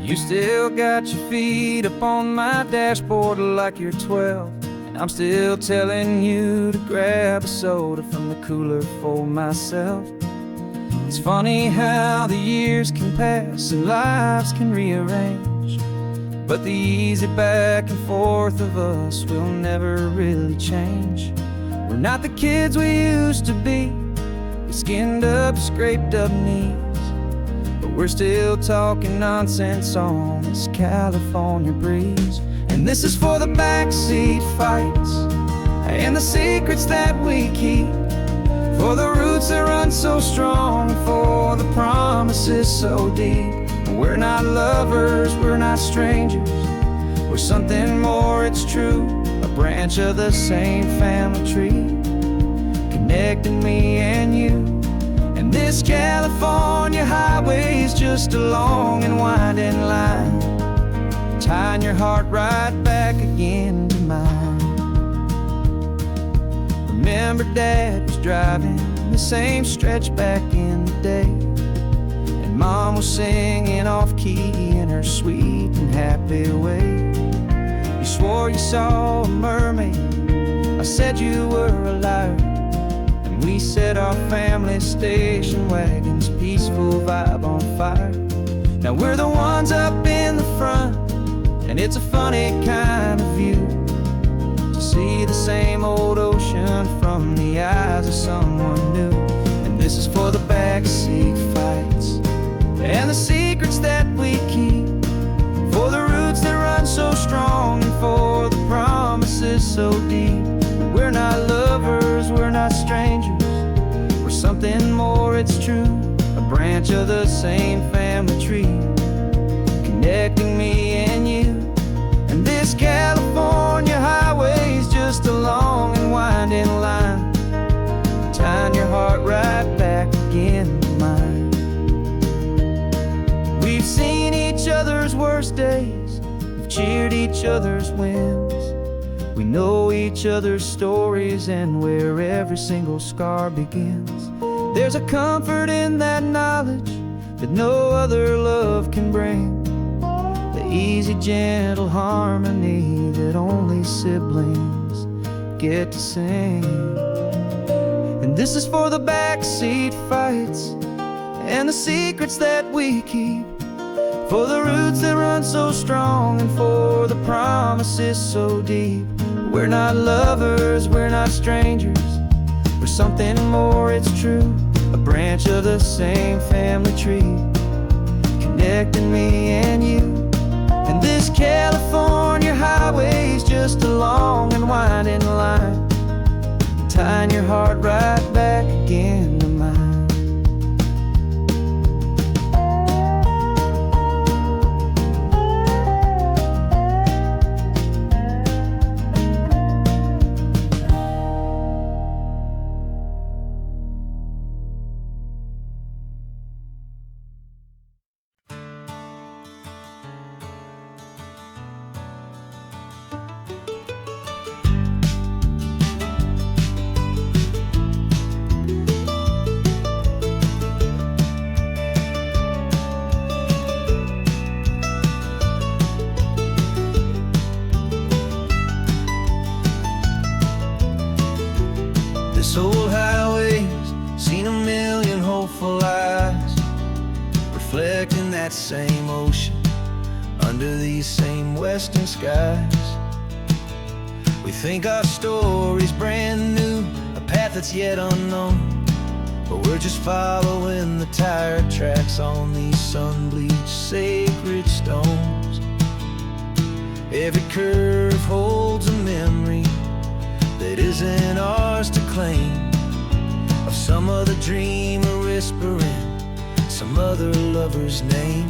You still got your feet up on my dashboard like you're 12, and I'm still telling you to grab a soda from the cooler for myself. It's funny how the years can pass and lives can rearrange, but the easy back and forth of us will never really change. We're not the kids we used to be, with skinned up, scraped up knees, but we're still talking nonsense on this California breeze. And this is for the backseat fights and the secrets that we keep, for the roots that run so strong, for the promises so deep. We're not lovers, we're not strangers, we're something more, it's true. A branch of the same family tree, connecting me and you. And this California highway is just a long and winding line, tying your heart right back again to mine. Remember Dad was driving the same stretch back in the day, and Mom was singing off-key in her sweet and happy way. You swore you saw a mermaid, I said you were a liar, and we set our family station wagon's peaceful vibe on fire. Now we're the ones up in the front, and it's a funny kind of view to see the same old ocean from the eyes of someone new. And this is for the backseat fights and the secrets that we keep, for the roots that run so strong, and for the promises so deep. We're not lovers, we're not strangers, we're something more, it's true. A branch of the same family tree, connecting me and you. And this California highway is just a long and winding line, tying your heart right back again to mine. We've seen each other's worst days, we've cheered each other's wins, we know each other's stories and where every single scar begins. There's a comfort in that knowledge that no other love can bring, the easy, gentle harmony that only siblings get to sing. And this is for the backseat fights and the secrets that we keep, for the roots that run so strong, and for the promises so deep. We're not lovers, we're not strangers, we're something more, it's true. A branch of the same family tree, connecting me and you. And this California highway is just a long and winding line, tying your heart right back again to mine. that same ocean, under these same western skies. We think our story's brand new, a path that's yet unknown, but we're just following the tire tracks on these sun-bleached sacred stones. Every curve holds a memory that isn't ours to claim, of some other dreamer whispering some other lover's name.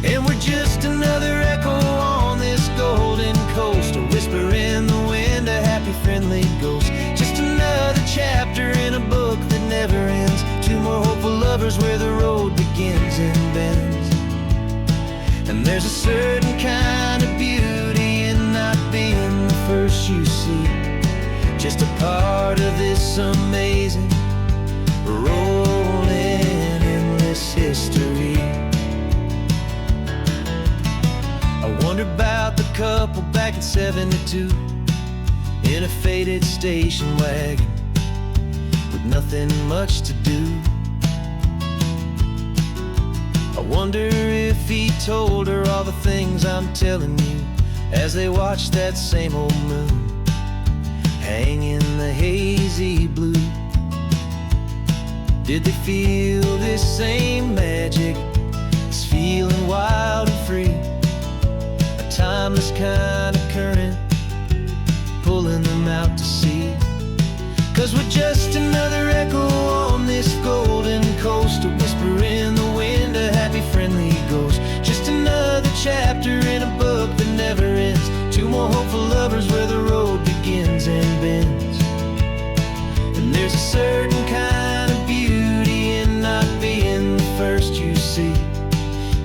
And we're just another echo on this golden coast, a whisper in the wind, a happy friendly ghost. Just another chapter in a book that never ends, two more hopeful lovers where the road begins and bends. And there's a certain kind of beauty in not being the first you see, just a part of this amazing rolling endless history. I wonder about the couple back in '72 in a faded station wagon with nothing much to do. I wonder if he told her all the things I'm telling you as they watched that same old moon hang in the hazy blue. Did they feel this same magic, this feeling wild and free, a timeless kind of current pulling them out to sea? 'Cause we're just another echo on this golden coast, a whisper in the wind, a happy friendly ghost. Just another chapter in a book that never ends, two more hopeful lovers where the road begins and bends. And there's a certain kind of beauty in not being the first you see,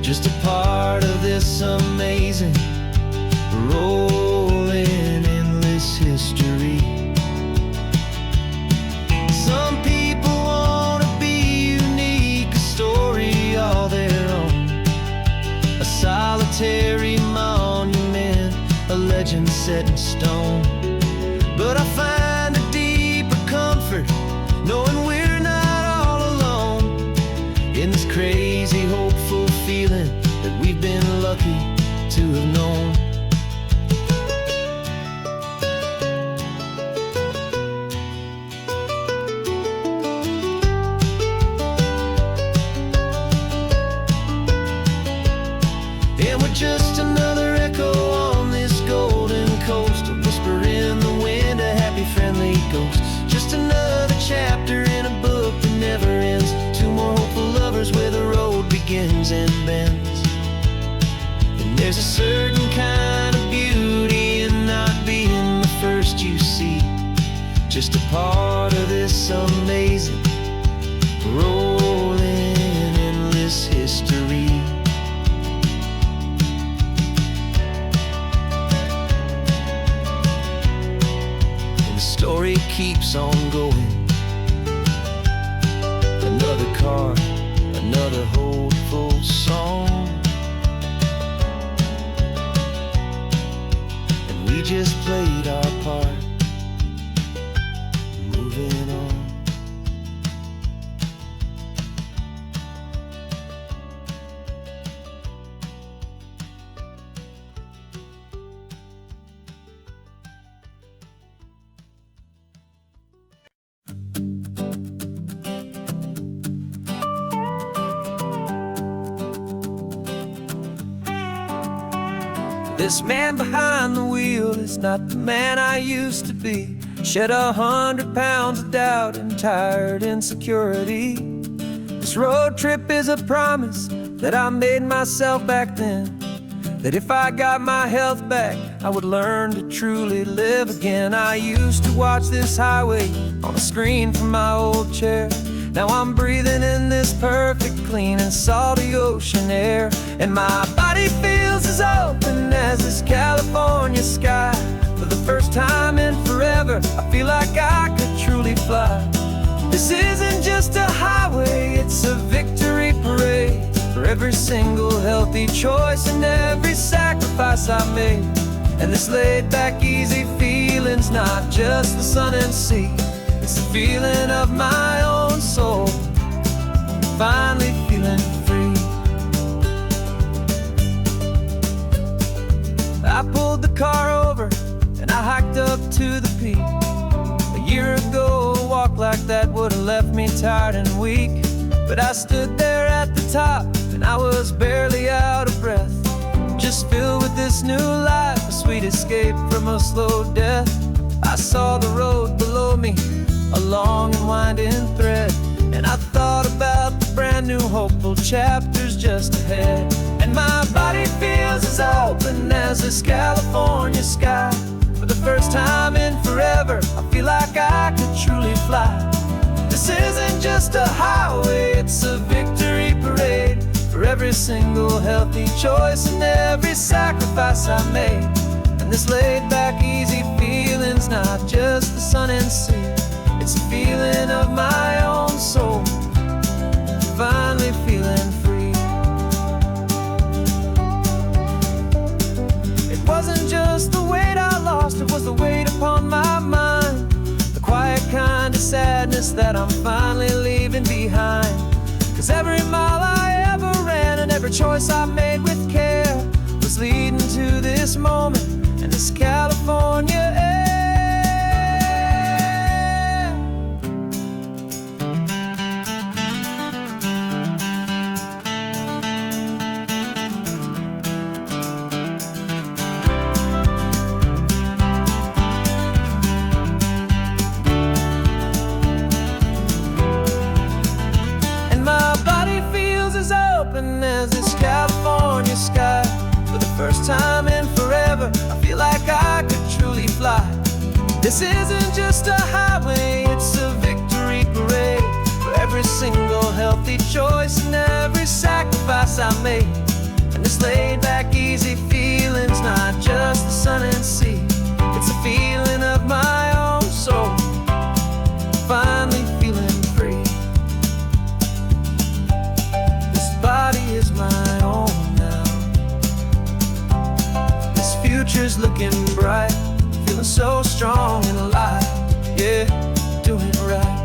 just a part of this amazing rolling endless history. Some people want to be unique, a story all their own, a solitary monument, a legend set in stone. But I find a deeper comfort knowing we're not all alone in this crazy hopeful feeling that we've been lucky to have known. And we're just another echo on this golden coast, a whisper in the wind, a happy friendly ghost. Just another chapter in a book that never ends, two more hopeful lovers where the road begins and bends. And there's a certain kind of beauty in not being the first you see, just a part of this amazing rolling endless history. Story keeps on going. Another car, another hopeful song, and we just played our part, moving on. This man behind the wheel is not the man I used to be. Shed 100 pounds of doubt and tired insecurity. This road trip is a promise that I made myself back then, that if I got my health back, I would learn to truly live again. I used to watch this highway on a screen from my old chair. Now I'm breathing in this perfect, clean and salty ocean air, and my body feels as open as this California sky. For the first time in forever, I feel like I could truly fly. This isn't just a highway, it's a victory parade for every single healthy choice and every sacrifice I made. And this laid back, easy feeling's not just the sun and sea, it's the feeling of my own soul, finally feeling free. tired and weak, but I stood there at the top and I was barely out of breath, just filled with this new life, a sweet escape from a slow death. I saw the road below me, a long and winding thread, and I thought about the brand new hopeful chapters just ahead. And my body feels as open as this California sky. For the first time in forever, I feel like I could truly fly. This isn't just a highway, it's a victory parade for every single healthy choice and every sacrifice I made. And this laid-back, easy feeling's not just the sun and sea, it's a feeling of my own soul, finally feeling free. It wasn't just the weight I lost, it was the weight upon my mind, the quiet kind of sadness that I'm finally leaving behind. 'Cause every mile I ever ran and every choice I made with care was leading to this moment and this California air. As this California sky. For the first time in forever, I feel like I could truly fly. This isn't just a highway, it's a victory parade for every single healthy choice and every sacrifice I made. And this laid-back, easy feeling's not just the sun and sea, it's a feeling of my own soul, finally feeling free. Body is my own now. This future's looking bright, feeling so strong and alive. Yeah, doing it right.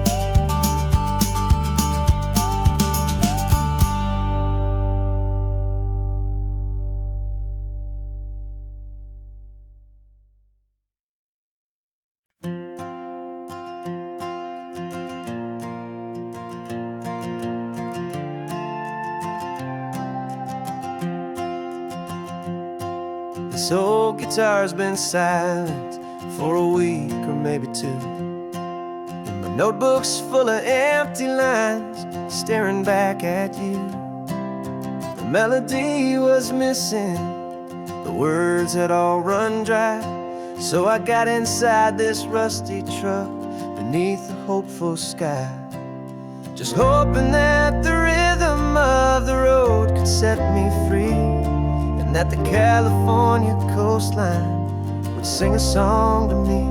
This old guitar's been silent for a week or maybe two, and my notebook's full of empty lines staring back at you. The melody was missing, the words had all run dry, so I got inside this rusty truck beneath the hopeful sky, just hoping that the rhythm of the road could set me free, that the California coastline would sing a song to me.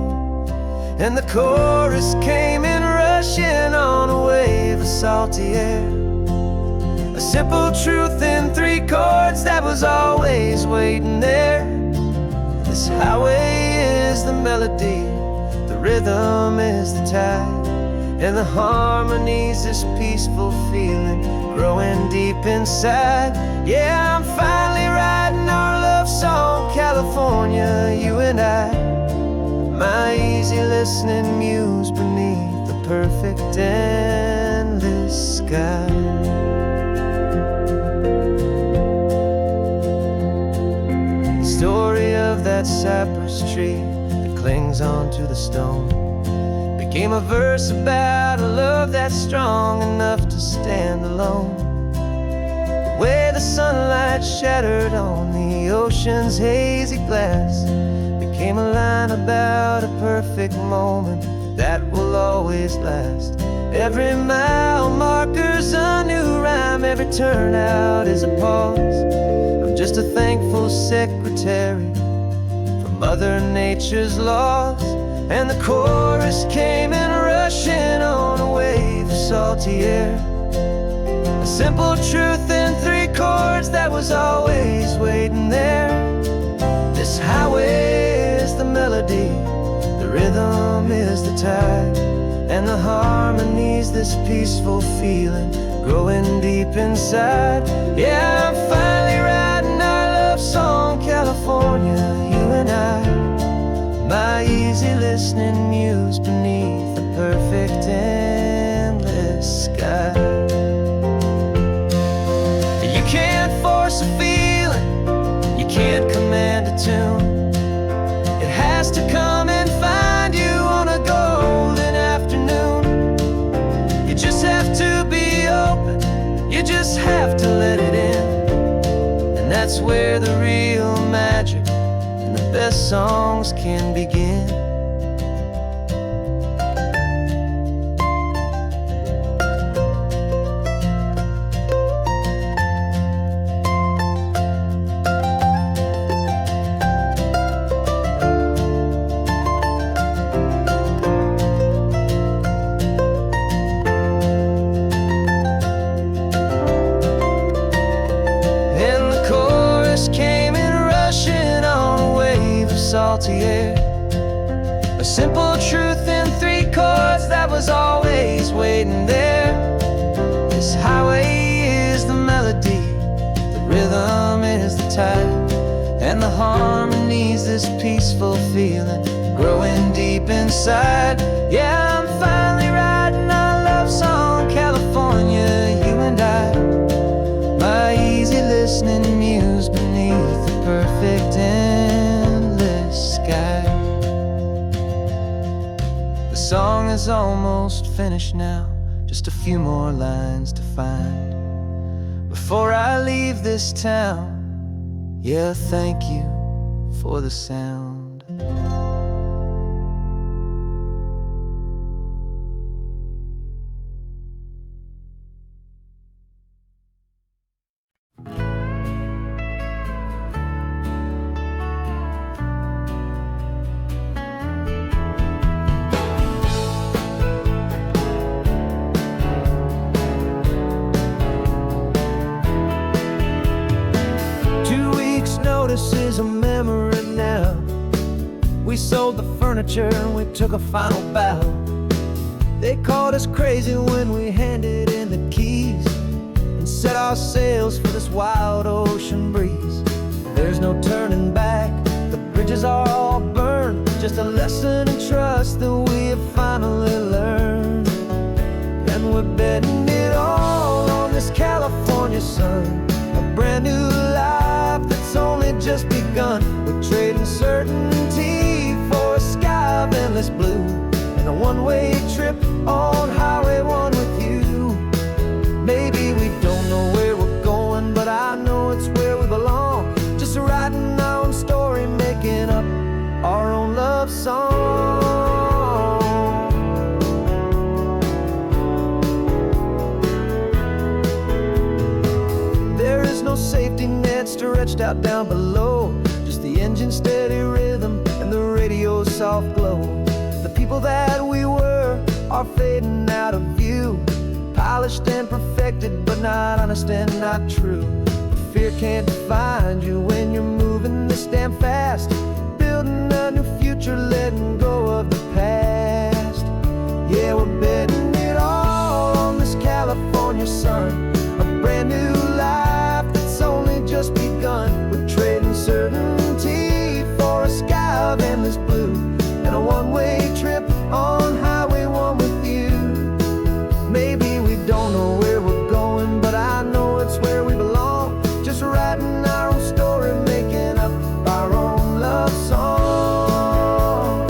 And the chorus came in rushing on a wave of salty air, a simple truth in 3 chords that was always waiting there. This highway is the melody, the rhythm is the tide, and the harmony's this peaceful feeling growing deep inside. Yeah, I'm finally writing our love song, California, you and I, my easy listening muse beneath the perfect endless sky. The story of that cypress tree that clings onto the stone became a verse about a love that's strong enough to stand alone. The way the sunlight shattered on the ocean's hazy glass became a line about a perfect moment that will always last. Every mile marker's a new rhyme, every turnout is a pause. I'm just a thankful secretary for Mother Nature's laws. And the chorus came in rushing on a wave of salty air, a simple truth in 3 chords that was always waiting there. This highway is the melody, the rhythm is the tide, and the harmony's this peaceful feeling growing deep inside. Yeah, I'm finally writing our love song, California, you and I, my easy listening muse beneath the perfect endless just have to let it in. And that's where the real magic and the best songs can begin. Came in rushing on a wave of salty air, a simple truth in 3 chords that was always waiting there. This highway is the melody, the rhythm is the tide, and the harmony's this peaceful feeling growing deep inside. Yeah, I'm finally writing our love song, California, you and I. My easy listening muse beneath the perfect endless sky. The song is almost finished now, just a few more lines to find before I leave this town. Yeah, thank you for the sound. Notice is a memory now. We sold the furniture and we took a final bow. They called us crazy when we handed in the keys and set our sails for this wild ocean breeze. There's no turning back, the bridges are all burned, just a lesson in trust that we have finally learned. And we're betting it all on this California sun, a brand new life that's only just begun. We're trading certainty for a sky of endless blue and a one-way trip on Highway 1 with you. Maybe we don't know where we're going, but I know it's where we belong. Just writing our own story, making up our own love song. There is no safety net stretched out down below, just the engine's steady rhythm and the radio's soft glow. The people that we were are fading out of view, polished and perfected, but not honest and not true. Fear can't find you when you're moving this damn fast, building a new future, letting go of the past. Yeah, we're betting it all on this California sun, a brand new life that's only just begun. We're trading certainty for a sky of endless blue and a one-way trip on Highway 1 with you. Maybe we don't know where we're going, but I know it's where we belong. Just writing our own story, making up our own love song.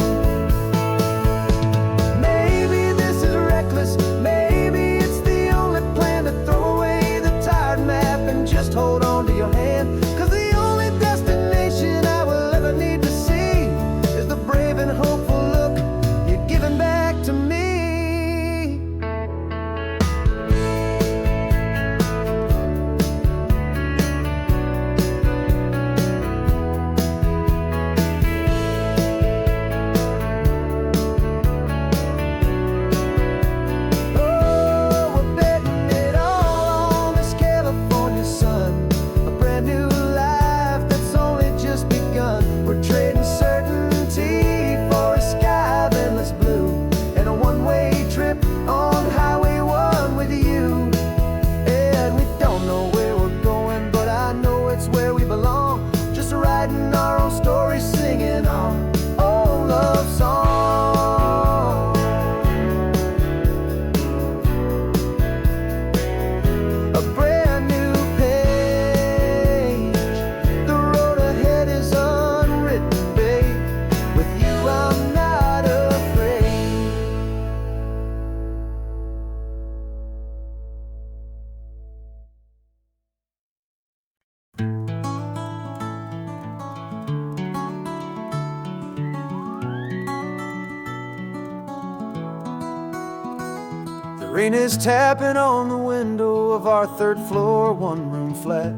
Rain is tapping on the window of our third floor, one-room flat.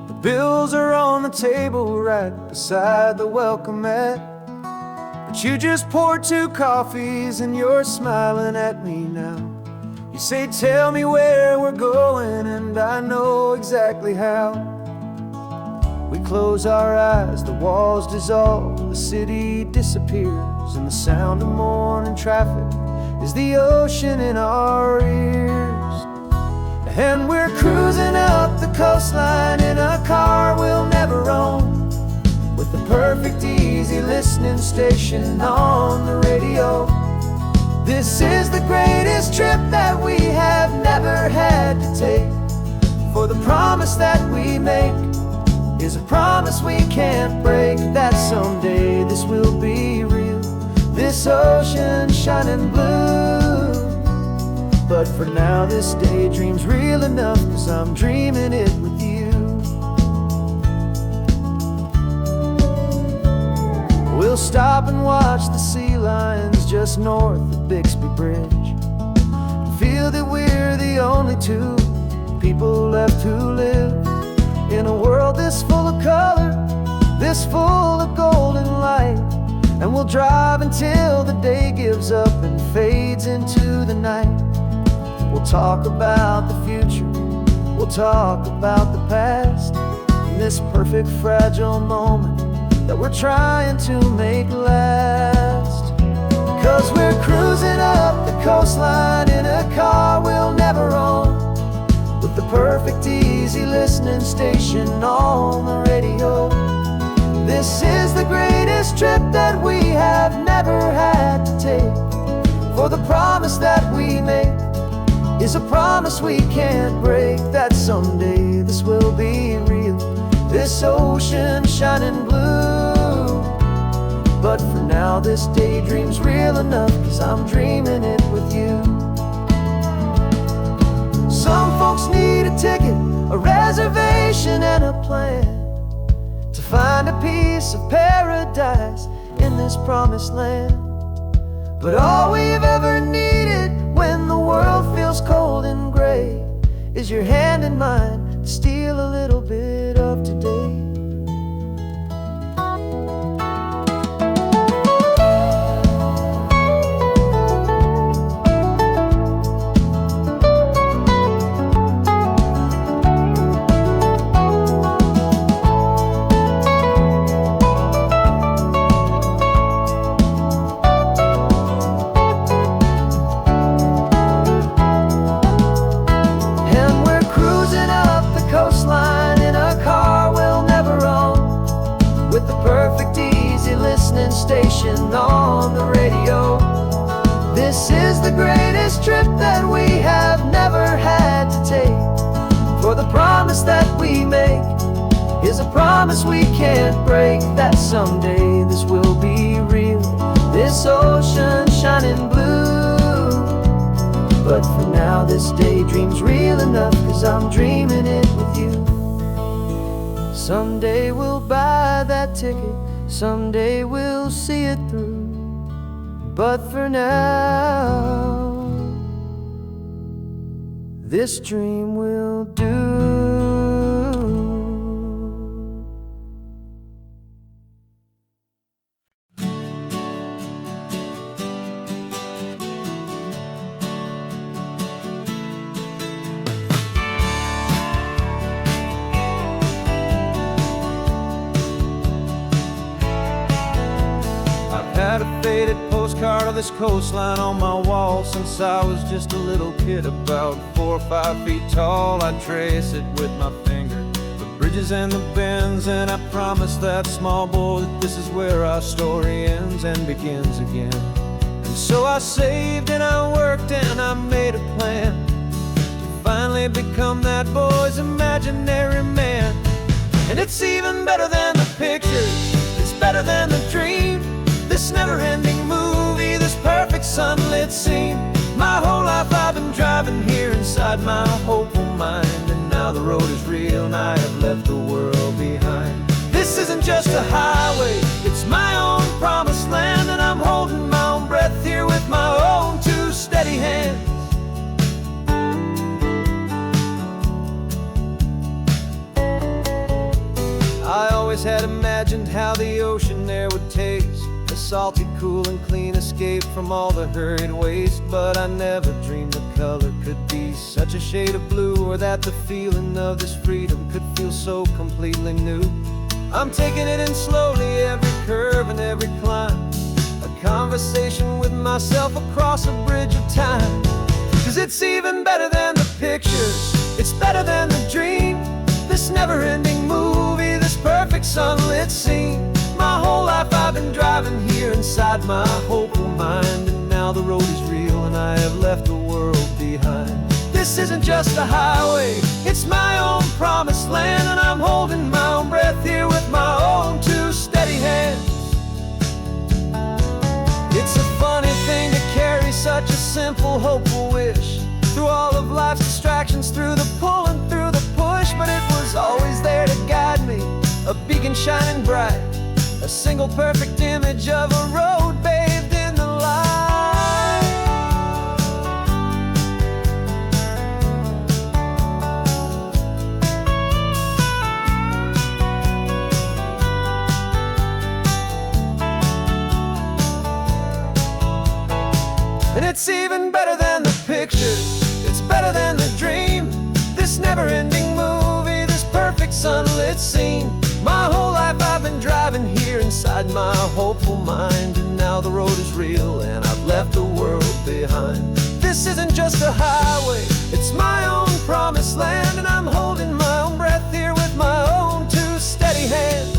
The bills are on the table right beside the welcome mat. But you just poured 2 coffees and you're smiling at me now. You say, tell me where we're going, and I know exactly how. We close our eyes, the walls dissolve, the city disappears, and the sound of morning traffic is the ocean in our ears. And we're cruising up the coastline in a car we'll never own, with the perfect easy listening station on the radio. This is the greatest trip that we have never had to take, for the promise that we make is a promise we can't break, that someday this will be real, this ocean shining blue. But for now this daydream's real enough, 'cause I'm dreaming it with you. We'll stop and watch the sea lions just north of Bixby Bridge, feel that we're the only 2 people left who live in a world this full of color, this full of golden light. And we'll drive until the day gives up and fades into the night. We'll talk about the future, we'll talk about the past, in this perfect fragile moment that we're trying to make last. 'Cause we're cruising up the coastline in a car we'll never own, with the perfect easy listening station on the radio. This is the greatest trip that we have never had to take, for the promise that we make is a promise we can't break, that someday this will be real, this ocean shining blue. But for now this daydream's real enough, 'cause I'm dreaming it with you. Some folks need a ticket, a reservation and a plan to find a piece of paradise in this promised land. But all we've ever needed when the world feels cold and gray is your hand in mine to steal a little bit of today. Station on the radio. This is the greatest trip that we have never had to take, for the promise that we make is a promise we can't break, that someday this will be real, this ocean shining blue. But for now this daydream's real enough, 'cause I'm dreaming it with you. Someday we'll buy that ticket, someday we'll see it through. But for now, this dream will do. Had a faded postcard of this coastline on my wall since I was just a little kid, about 4 or 5 feet tall. I trace it with my finger, the bridges and the bends, and I promise that small boy that this is where our story ends and begins again. And so I saved and I worked and I made a plan to finally become that boy's imaginary man. And it's even better than the pictures, it's better than the dream, this never-ending movie, this perfect sunlit scene. My whole life I've been driving here inside my hopeful mind, and now the road is real and I have left the world behind. This isn't just a highway, it's my own promised land, and I'm holding my own breath here with my own 2 steady hands. always had imagined how the ocean air would taste, a salty, cool, and clean escape from all the hurried waste. But I never dreamed the color could be such a shade of blue, or that the feeling of this freedom could feel so completely new. I'm taking it in slowly, every curve and every climb, a conversation with myself across a bridge of time. 'Cause it's even better than the pictures, it's better than the dream, this never-ending movie, this perfect sunlit scene. My whole life I've been driving here inside my hopeful mind, and now the road is real and I have left the world behind. This isn't just a highway, it's my own promised land, and I'm holding my own breath here with my own two steady hands. It's a funny thing to carry such a simple, hopeful wish through all of life's distractions, through the pull and through the push. But it was always there to guide me, a beacon shining bright, a single perfect image of a road bathed in the light. And it's even better than the pictures, it's better than the dream, this never-ending movie, this perfect sunlit scene. My whole life I've been driving here inside my hopeful mind, and now the road is real and I've left the world behind. This isn't just a highway, it's my own promised land, and I'm holding my own breath here with my own two steady hands.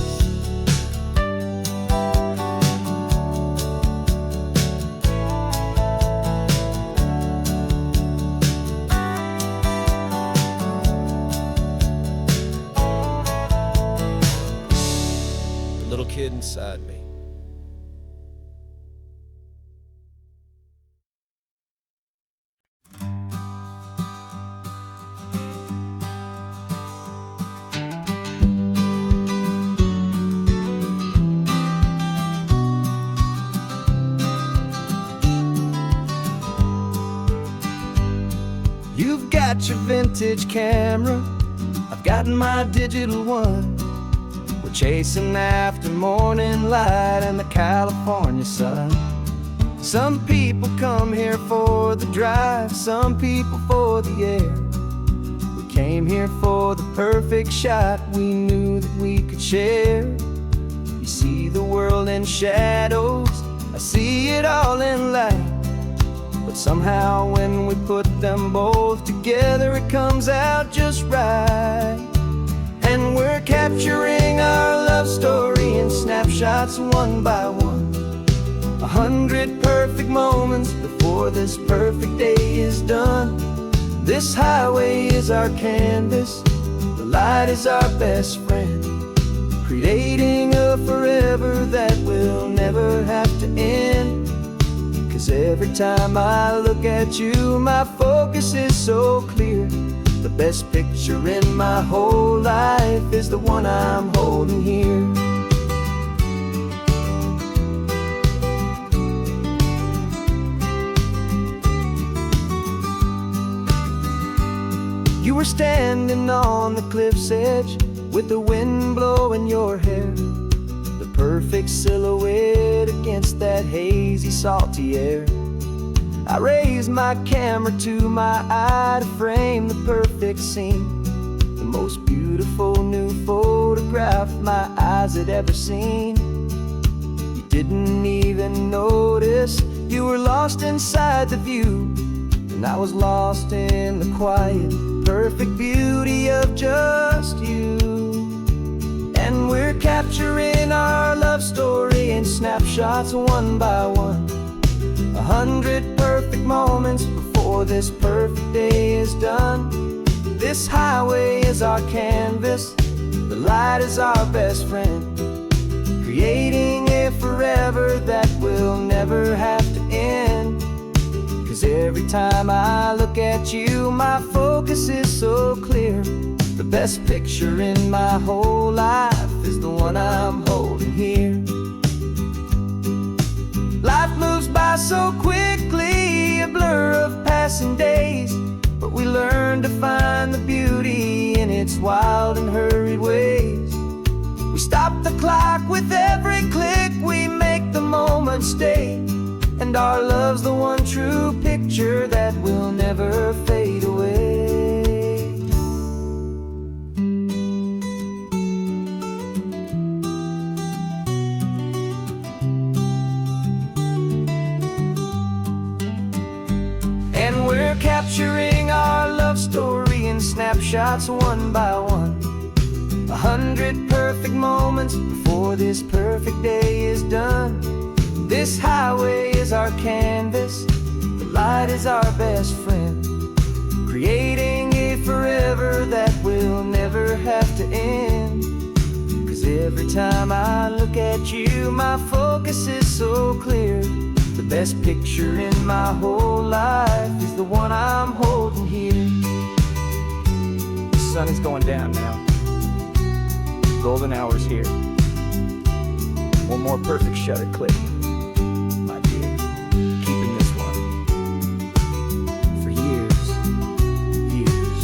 Little kid inside me. You've got your vintage camera, I've got my digital one. We're chasing after morning light and the California sun. Some people come here for the drive, some people for the air. We came here for the perfect shot we knew that we could share. You see the world in shadows, I see it all in light. But somehow when we put them both together, it comes out just right. And we're capturing our love story in snapshots one by one, 100 perfect moments before this perfect day is done. This highway is our canvas, the light is our best friend, creating a forever that will never have to end. 'Cause every time I look at you, my focus is so clear. The best picture in my whole life is the one I'm holding here. You were standing on the cliff's edge with the wind blowing your hair, the perfect silhouette against that hazy, salty air. I raised my camera to my eye to frame the perfect scene, the most beautiful new photograph my eyes had ever seen. You didn't even notice, you were lost inside the view, and I was lost in the quiet, perfect beauty of just you. And we're capturing our love story in snapshots one by one, 100 perfect moments before this perfect day is done. This highway is our canvas, the light is our best friend, creating a forever that will never have to end. 'Cause every time I look at you, my focus is so clear. The best picture in my whole life is the one I'm holding here. Life moves by so quickly, a blur of passing days, but we learn to find the beauty in its wild and hurried ways. We stop the clock with every click. We make the moment stay, and our love's the one true picture that will never fade away. And we're capturing our love story in snapshots one by one. 100 perfect moments before this perfect day is done. This highway is our canvas, the light is our best friend, creating a forever that will never have to end. 'Cause every time I look at you, my focus is so clear. The best picture in my whole life is the one I'm holding here. The sun is going down now. Golden hour's here. One more perfect shutter click, my dear. Keeping this one for years, years.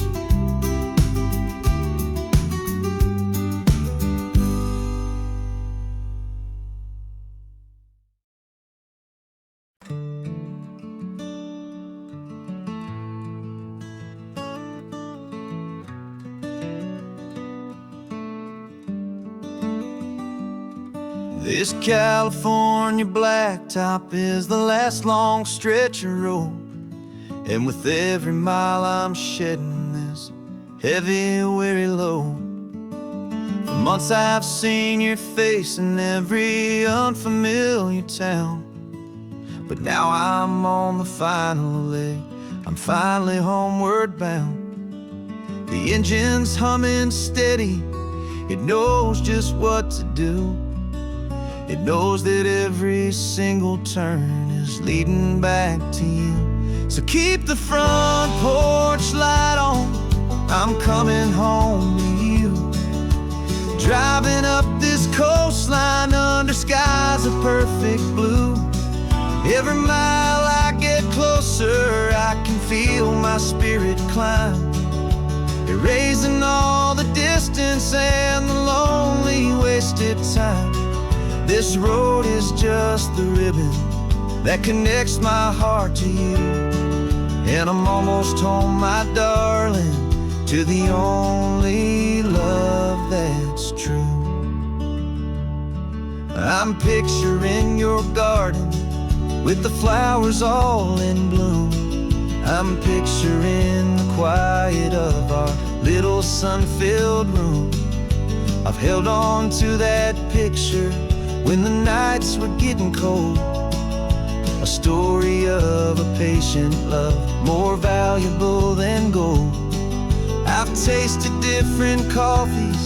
This California blacktop is the last long stretch of road, and with every mile I'm shedding this heavy, weary load. For months I've seen your face in every unfamiliar town, but now I'm on the final leg, I'm finally homeward bound. The engine's humming steady, it knows just what to do. It knows that every single turn is leading back to you. So keep the front porch light on, I'm coming home to you. Driving up this coastline under skies of perfect blue. Every mile I get closer, I can feel my spirit climb, erasing all the distance and the lonely wasted time. This road is just the ribbon that connects my heart to you. And I'm almost home, my darling, to the only love that's true. I'm picturing your garden with the flowers all in bloom. I'm picturing the quiet of our little sun-filled room. I've held on to that picture when the nights were getting cold. A story of a patient love, more valuable than gold. I've tasted different coffees,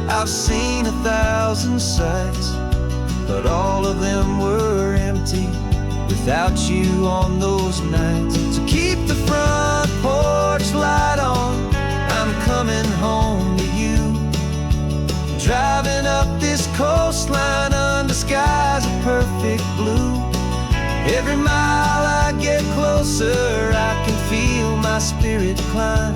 I've seen 1,000 sights, but all of them were empty without you on those nights. So keep the front porch light on, I'm coming home to you. Driving up this coastline under skies of perfect blue. Every mile I get closer, I can feel my spirit climb,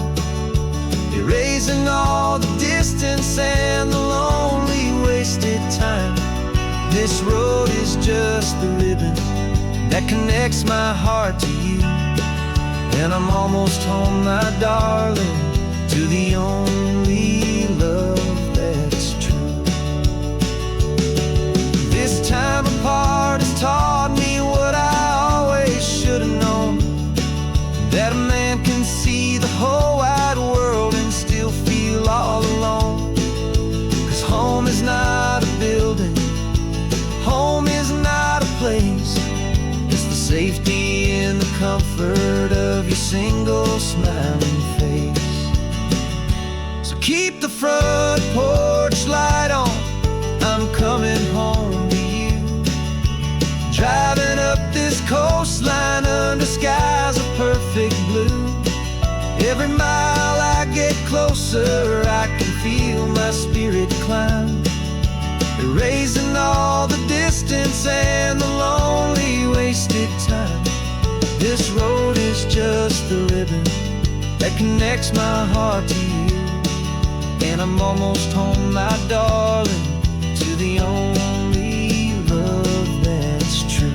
erasing all the distance and the lonely wasted time. This road is just the ribbon that connects my heart to you. And I'm almost home, my darling, to the only love that's true. This time apart has taught me what I always should have known, that a man can see the whole wide world and still feel all alone. 'Cause home is not a building, home is not a place, it's the safety and the comfort of your single smiling face. So keep the front porch light on, I'm coming home to you. Driving up this coastline under skies of perfect blue. Every mile I get closer, I can feel my spirit climb, erasing all the distance and the lonely wasted time. This road is just the ribbon that connects my heart to you. And I'm almost home, my darling, the only love that's true.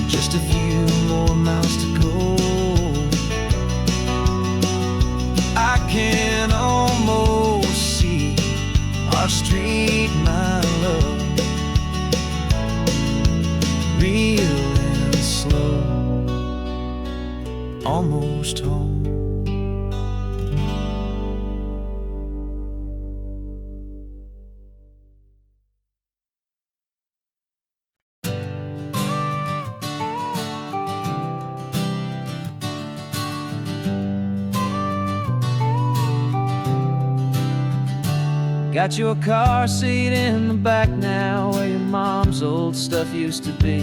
Just a few more miles to go. I can almost see our street, my love, real and slow, almost home. Got your car seat in the back now, where your mom's old stuff used to be.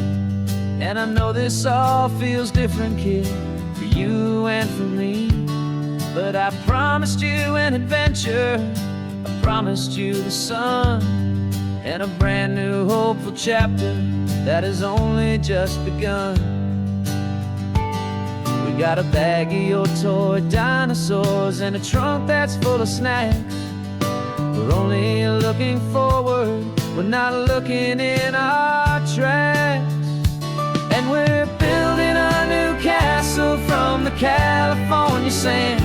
And I know this all feels different, kid, for you and for me. But I promised you an adventure, I promised you the sun, and a brand new hopeful chapter that has only just begun. We got a bag of your toy dinosaurs and a trunk that's full of snacks. We're only looking forward, we're not looking in our tracks. And we're building a new castle from the California sand,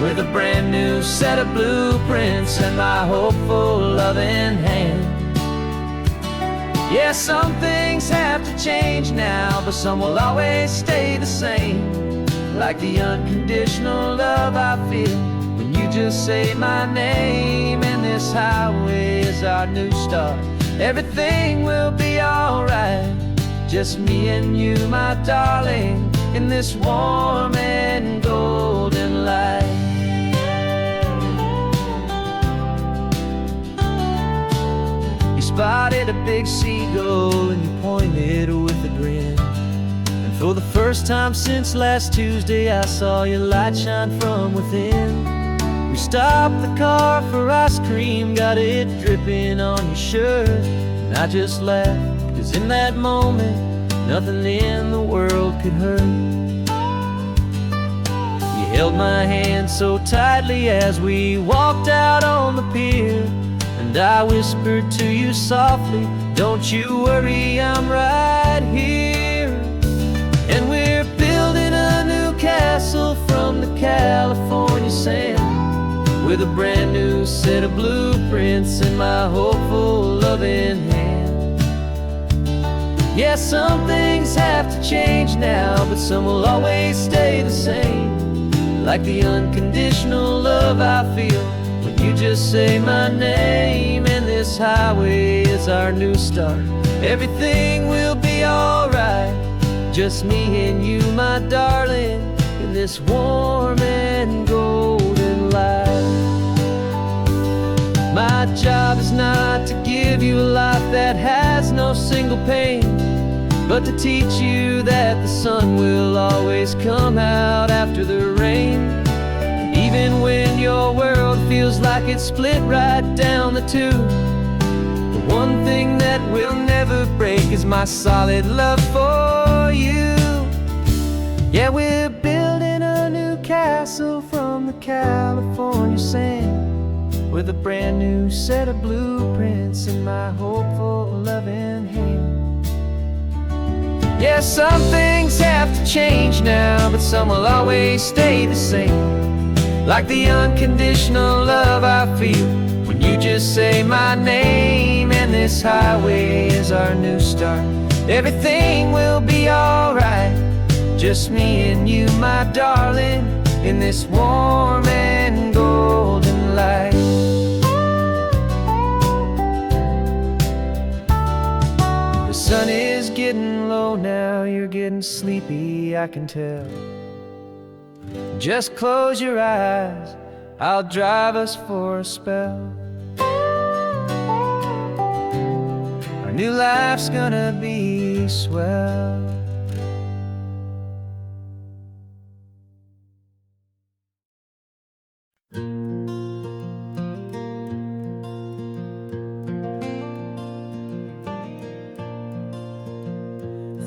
with a brand new set of blueprints and my hopeful loving hand. Yeah, some things have to change now, but some will always stay the same. Like the unconditional love I feel when you just say my name. And this highway is our new start. Everything will be alright, just me and you, my darling, in this warm and golden light. You spotted a big seagull and you pointed with a grin. And for the first time since last Tuesday, I saw your light shine from within. We stopped the car for ice cream, got it dripping on your shirt. And I just laughed, 'cause in that moment, nothing in the world could hurt. You held my hand so tightly as we walked out on the pier, and I whispered to you softly, don't you worry, I'm right here. And we're building a new castle from the California sand, with a brand new set of blueprints in my hopeful loving hand. Yeah, some things have to change now, but some will always stay the same. Like the unconditional love I feel when you just say my name. And this highway is our new start. Everything will be alright, just me and you, my darling, in this warm and golden light. My job is not to give you a life that has no single pain, but to teach you that the sun will always come out after the rain. And even when your world feels like it's split right down the two, the one thing that will never break is my solid love for you. Yeah, we're building a new castle from the California sand, with a brand new set of blueprints in my hopeful loving hand. Yeah, some things have to change now, but some will always stay the same. Like the unconditional love I feel when you just say my name. And this highway is our new start. Everything will be alright, just me and you, my darling, in this warm and golden light. The sun is getting low now, you're getting sleepy, I can tell. Just close your eyes, I'll drive us for a spell. Our new life's gonna be swell.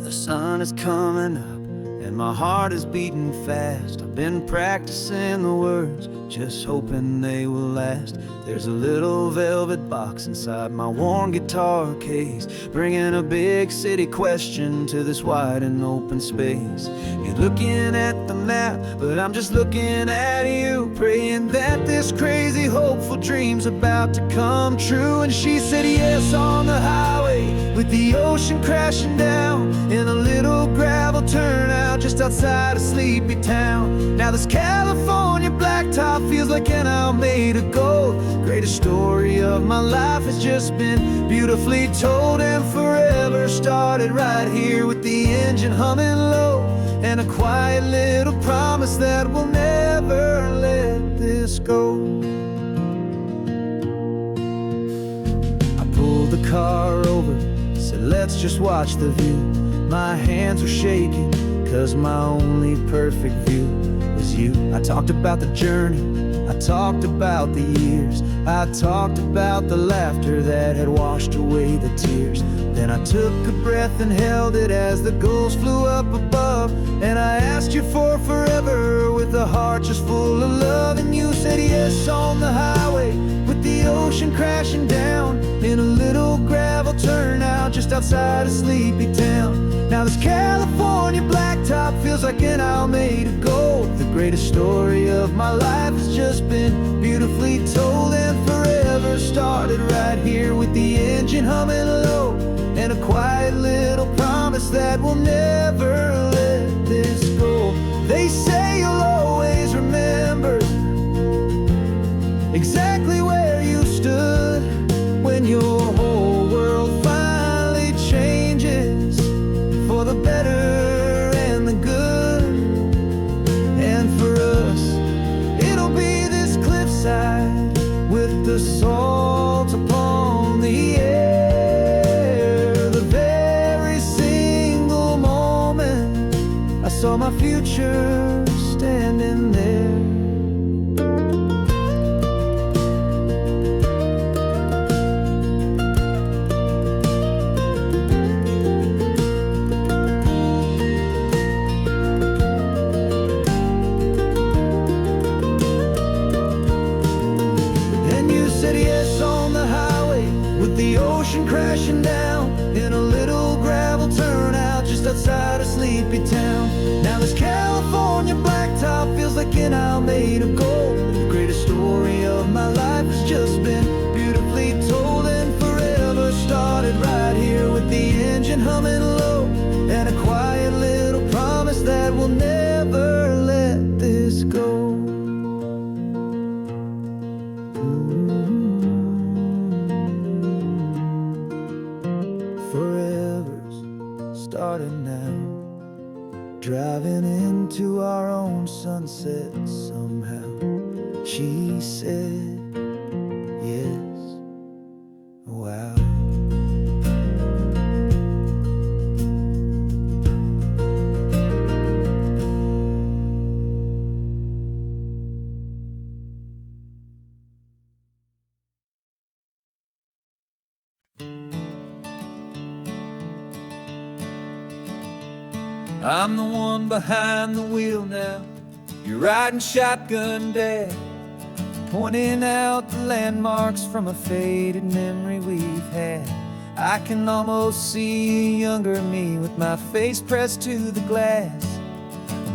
The sun is coming up and my heart is beating fast. I've been practicing the words, just hoping they will last. There's a little velvet box inside my worn guitar case, bringing a big city question to this wide and open space. You're looking at the map, but I'm just looking at you, praying that this crazy hopeful dream's about to come true. And she said yes on the highway, with the ocean crashing down, in a little gravel turnout just outside of sleepy town. Now this California blacktop feels like an isle made of gold. Greatest story of my life has just been beautifully told, and forever started right here with the engine humming low, and a quiet little promise that we'll never let this go. I pulled the car over, said let's just watch the view. My hands were shaking, cause my only perfect view was you. I talked about the journey, I talked about the years, I talked about the laughter that had washed away the tears. Then I took a breath and held it as the gulls flew up above, and I asked you for forever with a heart just full of love. And you said yes on the highway, with the ocean crashing down, in a little gravel turnout just outside of sleepy town. Now this California blacktop feels like an isle made of gold. The greatest story of my life has just been beautifully told, and forever started right here with the engine humming low, and a quiet little promise that we'll never let this go. They say you'll always remember exactly where you stood when your whole world finally changes for the better and the good. And for us, it'll be this cliffside with the salt upon the air. The very single moment I saw my future standing there. Crashing down in a little gravel turnout just outside of sleepy town. Now this California blacktop feels like an isle made of gold. The greatest story of my life has just been beautifully told, and forever started right here with the engine humming low, and a quiet little promise that we'll never let this go. Starting now, driving into our own sunset somehow. She said yes, wow. I'm the one behind the wheel now. You're riding shotgun, Dad, pointing out the landmarks from a faded memory we've had. I can almost see a younger me with my face pressed to the glass,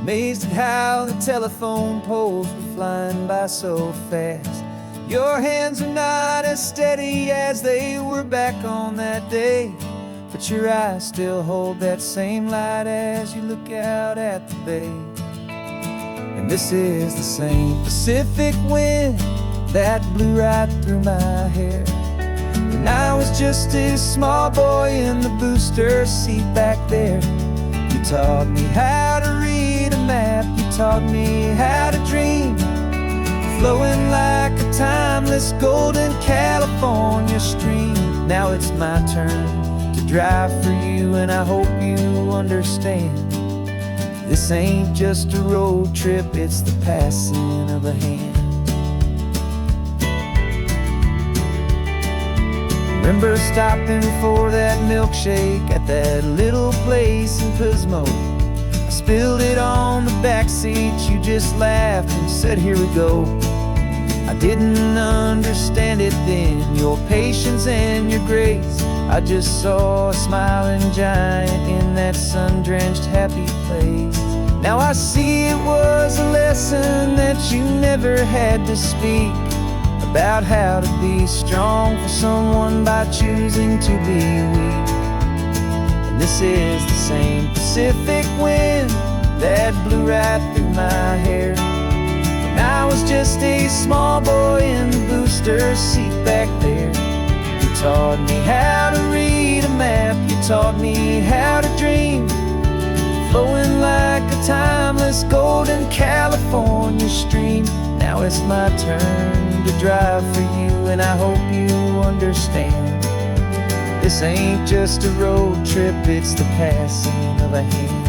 amazed at how the telephone poles were flying by so fast. Your hands are not as steady as they were back on that day, but your eyes still hold that same light as you look out at the bay. And this is the same Pacific wind that blew right through my hair. And I was just a small boy in the booster seat back there. You taught me how to read a map, you taught me how to dream, flowing like a timeless golden California stream. Now it's my turn to drive for you, and I hope you understand. This ain't just a road trip, it's the passing of a hand. Remember stopping for that milkshake at that little place in Pismo. I spilled it on the back seat. You just laughed and said, here we go. I didn't understand it then, your patience and your grace. I just saw a smiling giant in that sun-drenched happy place. Now I see it was a lesson that you never had to speak, about how to be strong for someone by choosing to be weak. And this is the same Pacific wind that blew right through my hair when I was just a small boy in the booster seat back there. You taught me how to read a map, you taught me how to dream, flowing like a timeless golden California stream. Now it's my turn to drive for you, and I hope you understand. This ain't just a road trip, it's the passing of a hand.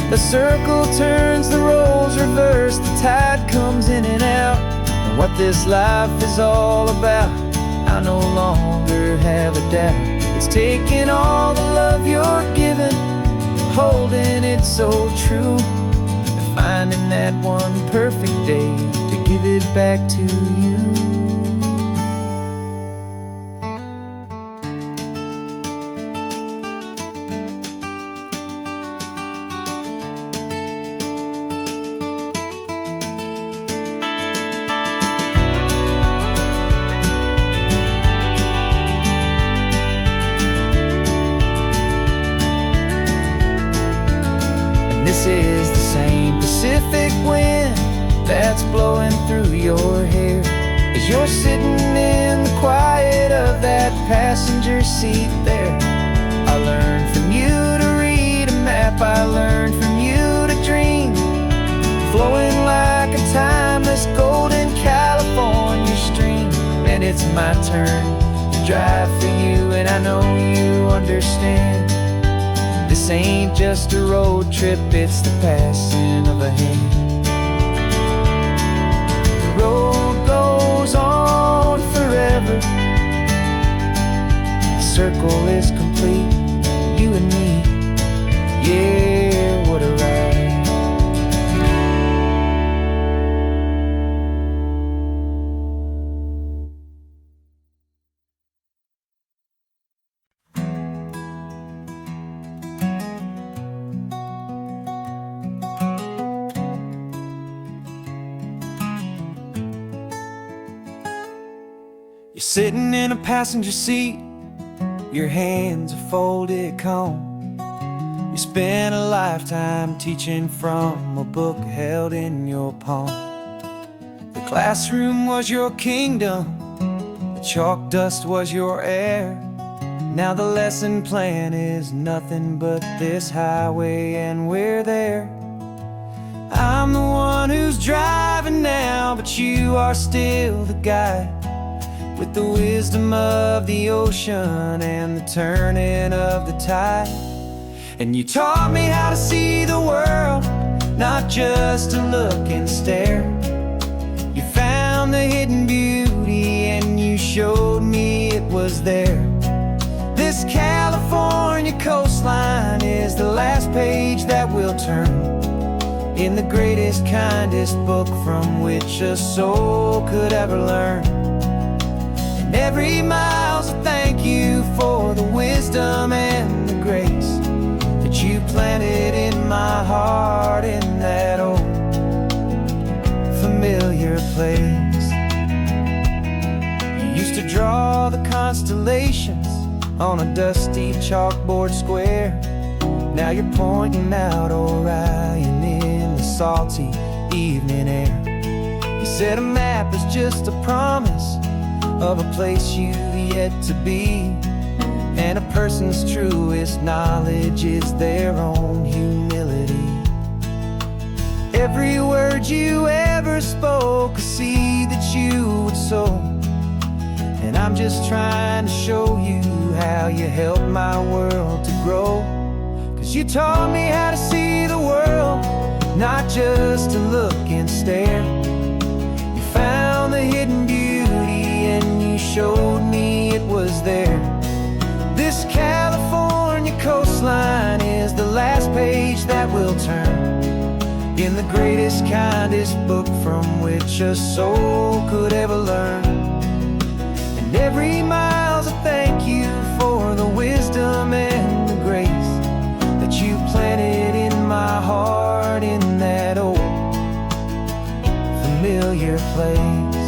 The circle turns, the roles reverse, the tide comes in and out. And what this life is all about, I no longer have a doubt. It's taking all the love you're giving, holding it so true, and finding that one perfect day to give it back to you. This is the same Pacific wind that's blowing through your hair as you're sitting in the quiet of that passenger seat there. I learned from you to read a map, I learned from you to dream, flowing like a timeless golden California stream. And it's my turn to drive for you, and I know you understand. This ain't just a road trip, it's the passing of a hand. The road goes on forever, the circle is complete, you and me, yeah, what a ride. You're sitting in a passenger seat, your hands are folded calm. You spent a lifetime teaching from a book held in your palm. The classroom was your kingdom, the chalk dust was your air. Now the lesson plan is nothing but this highway, and we're there. I'm the one who's driving now, but you are still the guide, with the wisdom of the ocean and the turning of the tide. And you taught me how to see the world, not just to look and stare. You found the hidden beauty and you showed me it was there. This California coastline is the last page that we'll turn in the greatest, kindest book from which a soul could ever learn. Every mile's a thank you for the wisdom and the grace that you planted in my heart in that old familiar place. You used to draw the constellations on a dusty chalkboard square. Now you're pointing out Orion in the salty evening air. You said a map is just a promise of a place you've yet to be, and a person's truest knowledge is their own humility. Every word you ever spoke, a seed that you would sow, and I'm just trying to show you how you helped my world to grow. 'Cause you taught me how to see the world, not just to look and stare. You found the hidden beauty and you showed me it was there. This California coastline is the last page that will turn in the greatest, kindest book from which a soul could ever learn. And every mile's a thank you for the wisdom and the grace that you planted in my heart in that old familiar place.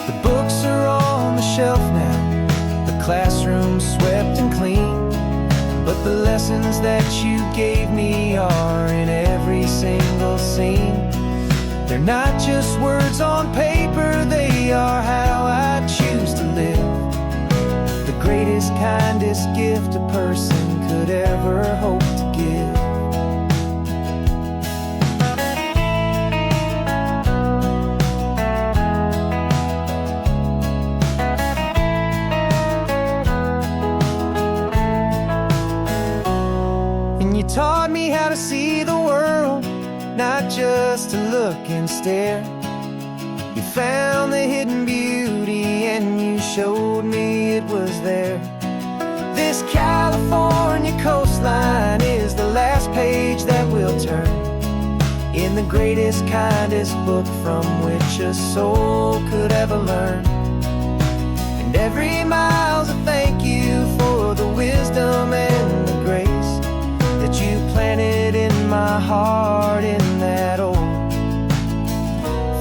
The books are on the shelf now, the classroom swept and clean, but the lessons that you gave me are in every single scene. They're not just words on paper, they are how I choose to live. The greatest, kindest gift a person could ever hope to give. And you taught me how to see the world, not just to look and stare. You found the hidden beauty and you showed me it was there. This California coastline is the last page that we'll turn in the greatest, kindest book from which a soul could ever learn. And every mile's a thank you for the wisdom and the grace that you planted in my heart in that old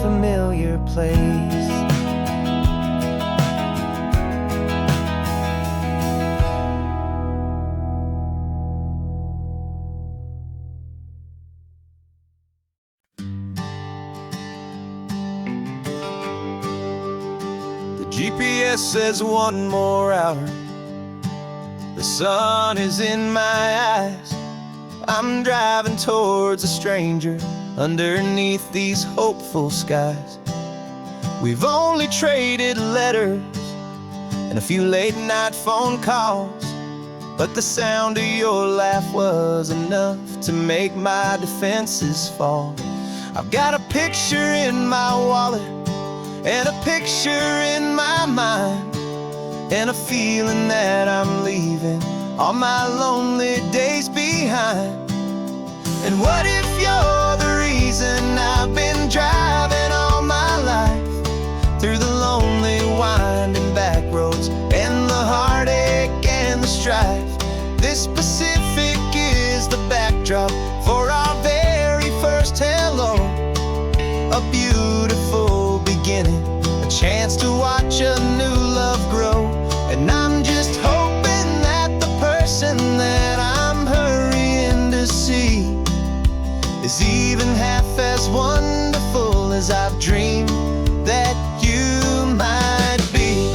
familiar place. The GPS says 1 more hour. The sun is in my eyes. I'm driving towards a stranger underneath these hopeful skies. We've only traded letters and a few late night phone calls, but the sound of your laugh was enough to make my defenses fall. I've got a picture in my wallet and a picture in my mind, and a feeling that I'm leaving all my lonely days behind. And what if you're the reason I've been driving all my life through the lonely winding back roads and the heartache and the strife? This Pacific is the backdrop for our very first hello, a beautiful beginning, a chance to watch a new love grow. And I'm just hoping that the person that I'm hurrying to see is even half as wonderful as I've dreamed that you might be.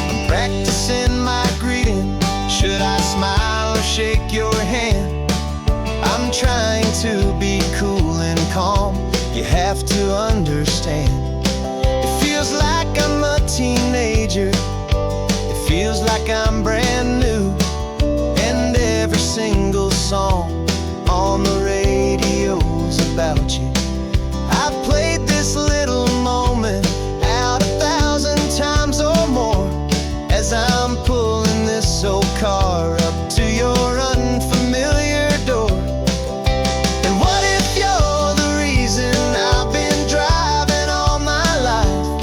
I'm practicing my greeting. Should I smile or shake your hand? I'm trying to be cool and calm. You have to understand. It feels like I'm a teenager. It feels like I'm brand new. And every single song on the radio's about you. I've played this little moment out 1,000 times or more as I'm pulling this old car up to your unfamiliar door. And what if you're the reason I've been driving all my life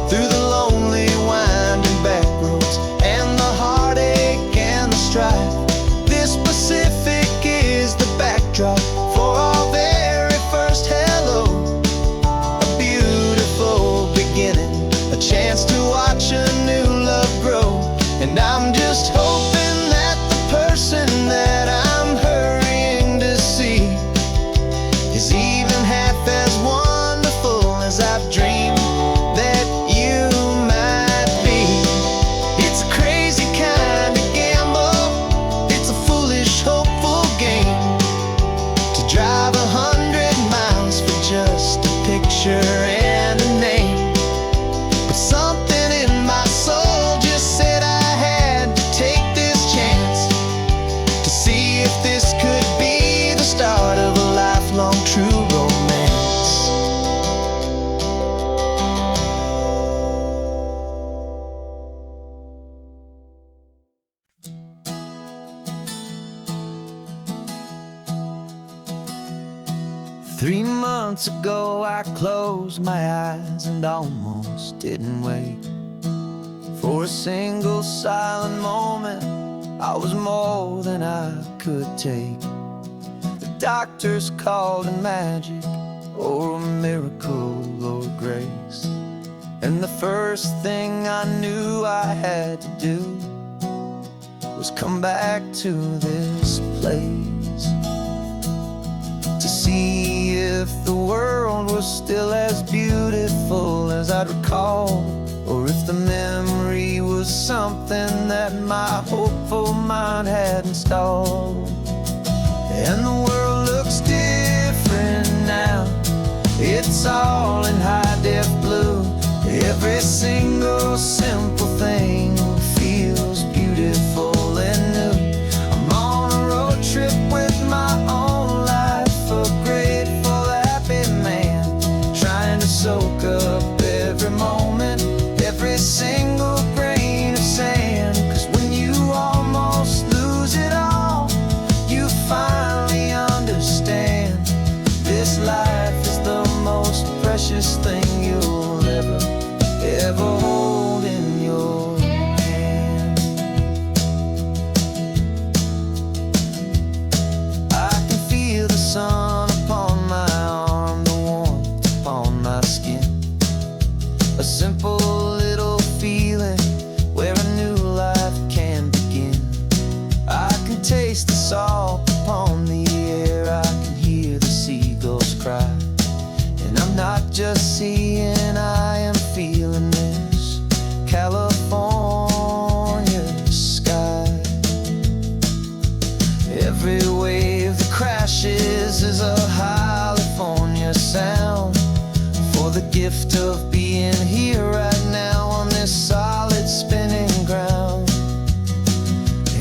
through the lonely winding back roads and the heartache 3 months ago I closed my eyes and almost didn't wake. For a single silent moment, I was more than I could take. The doctors called it magic, or a miracle, or grace. And the first thing I knew I had to do was come back to this place, to see if the world was still as beautiful as I'd recall, or if the memory was something that my hopeful mind had installed. And the world looks different now, it's all in high-def blue. Every single simple thing feels beautiful and new. I'm on a road trip with my own life, a grateful, happy man, trying to soak up every moment, every single grain of sand. 'Cause when you almost lose it all, you finally understand this life is the most precious thing you'll ever hold in your hand. I can feel the sun upon my arm, the warmth upon my skin, a simple little feeling where a new life can begin. I can taste the salt upon the air, I can hear the seagulls cry, and I'm not just seeing, I am feeling this California sky. Every wave that crashes is a California sound, for the gift of being here right now on this solid spinning ground.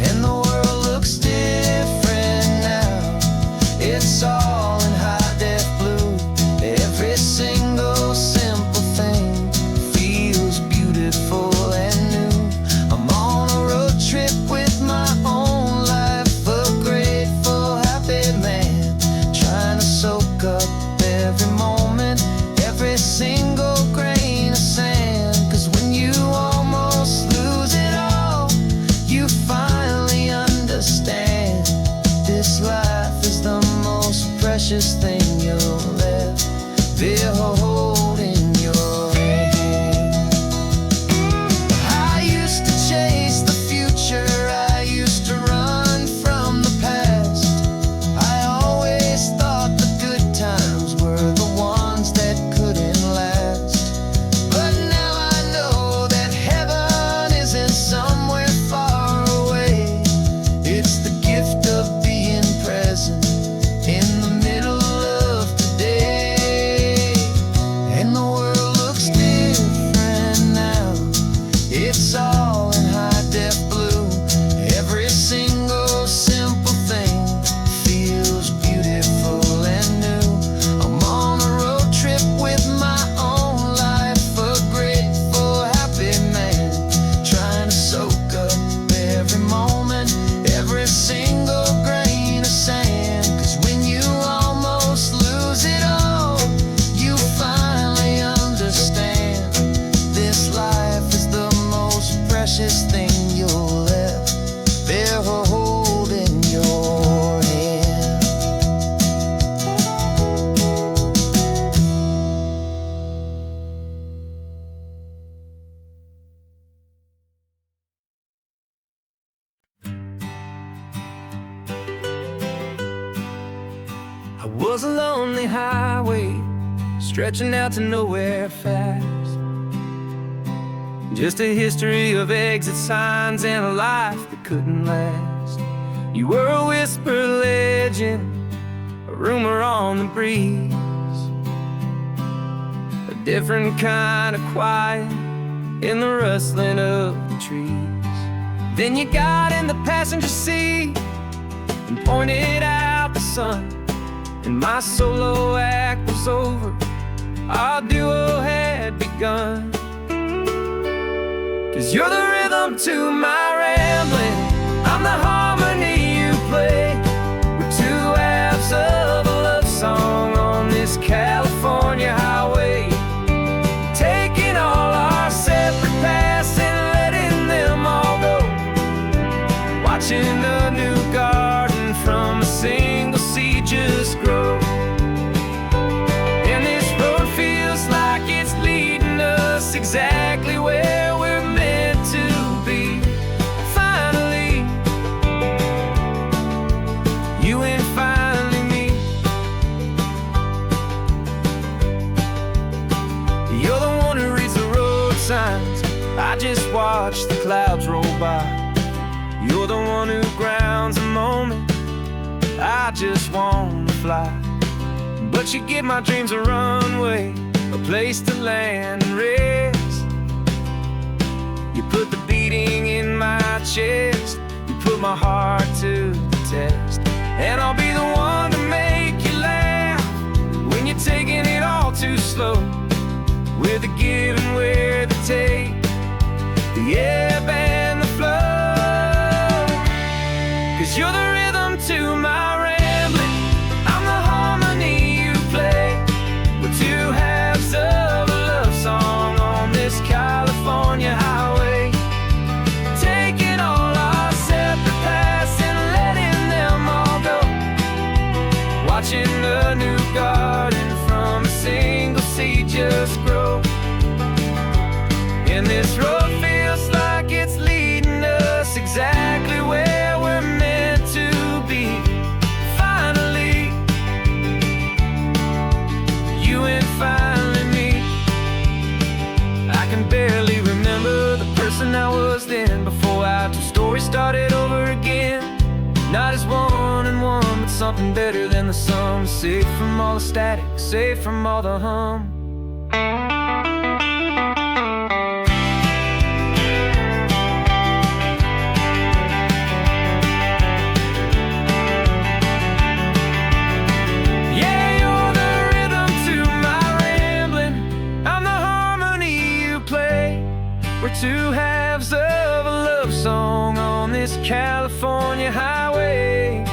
And the world looks different now, it's all in high-def blue. Every single simple thing feels beautiful and new. I'm on a road trip with my own life, a grateful, happy man, trying to soak up every moment, every single grain of sand. 'Cause when you almost lose it all, you finally understand this life is the most precious thing you'll ever hold in your hand. I used to chase the future, I used to run from the past. I always thought the good times were the ones that couldn't last. But now I know that heaven isn't somewhere far away. It's the gift of being present in the middle of today. And the world looks different now, it's all in high-def blue. Every single simple thing feels beautiful and new. I'm on a road trip with my own life, a grateful, happy man, trying to soak up every moment, every single grain of sand. 'Cause when you almost lose it all, you finally understand this life is the most precious thing you'll ever hold in your hand. I was a lonely highway, stretching out to nowhere fast. Just a history of exit signs and a life that couldn't last. You were a whisper legend, a rumor on the breeze, a different kind of quiet in the rustling of the trees. Then you got in the passenger seat and pointed out the sun, and my solo act was over, our duo had begun. 'Cause you're the rhythm to my rambling, I'm the harmony you play. We're two halves of a love song on roll by. You're the one who grounds a moment. I just wanna fly, but you give my dreams a runway, a place to land and rest. You put the beating in my chest, you put my heart to the test. And I'll be the one to make you laugh when you're taking it all too slow. With the give and with the take, the ebb and the flow. 'Cause you're the rhythm to my rambling, I'm the harmony you play. We're two halves of a love song on this California highway, taking all our separate paths and letting them all go. Watching a new garden from a single seed just grow. And this road feels like it's leading us exactly where we're meant to be. Finally, you and finally me. I can barely remember the person I was then, before our two stories started over again. Not as one and one, but something better than the sum. Safe from all the static, safe from all the hum. We're two halves of a love song on this California highway,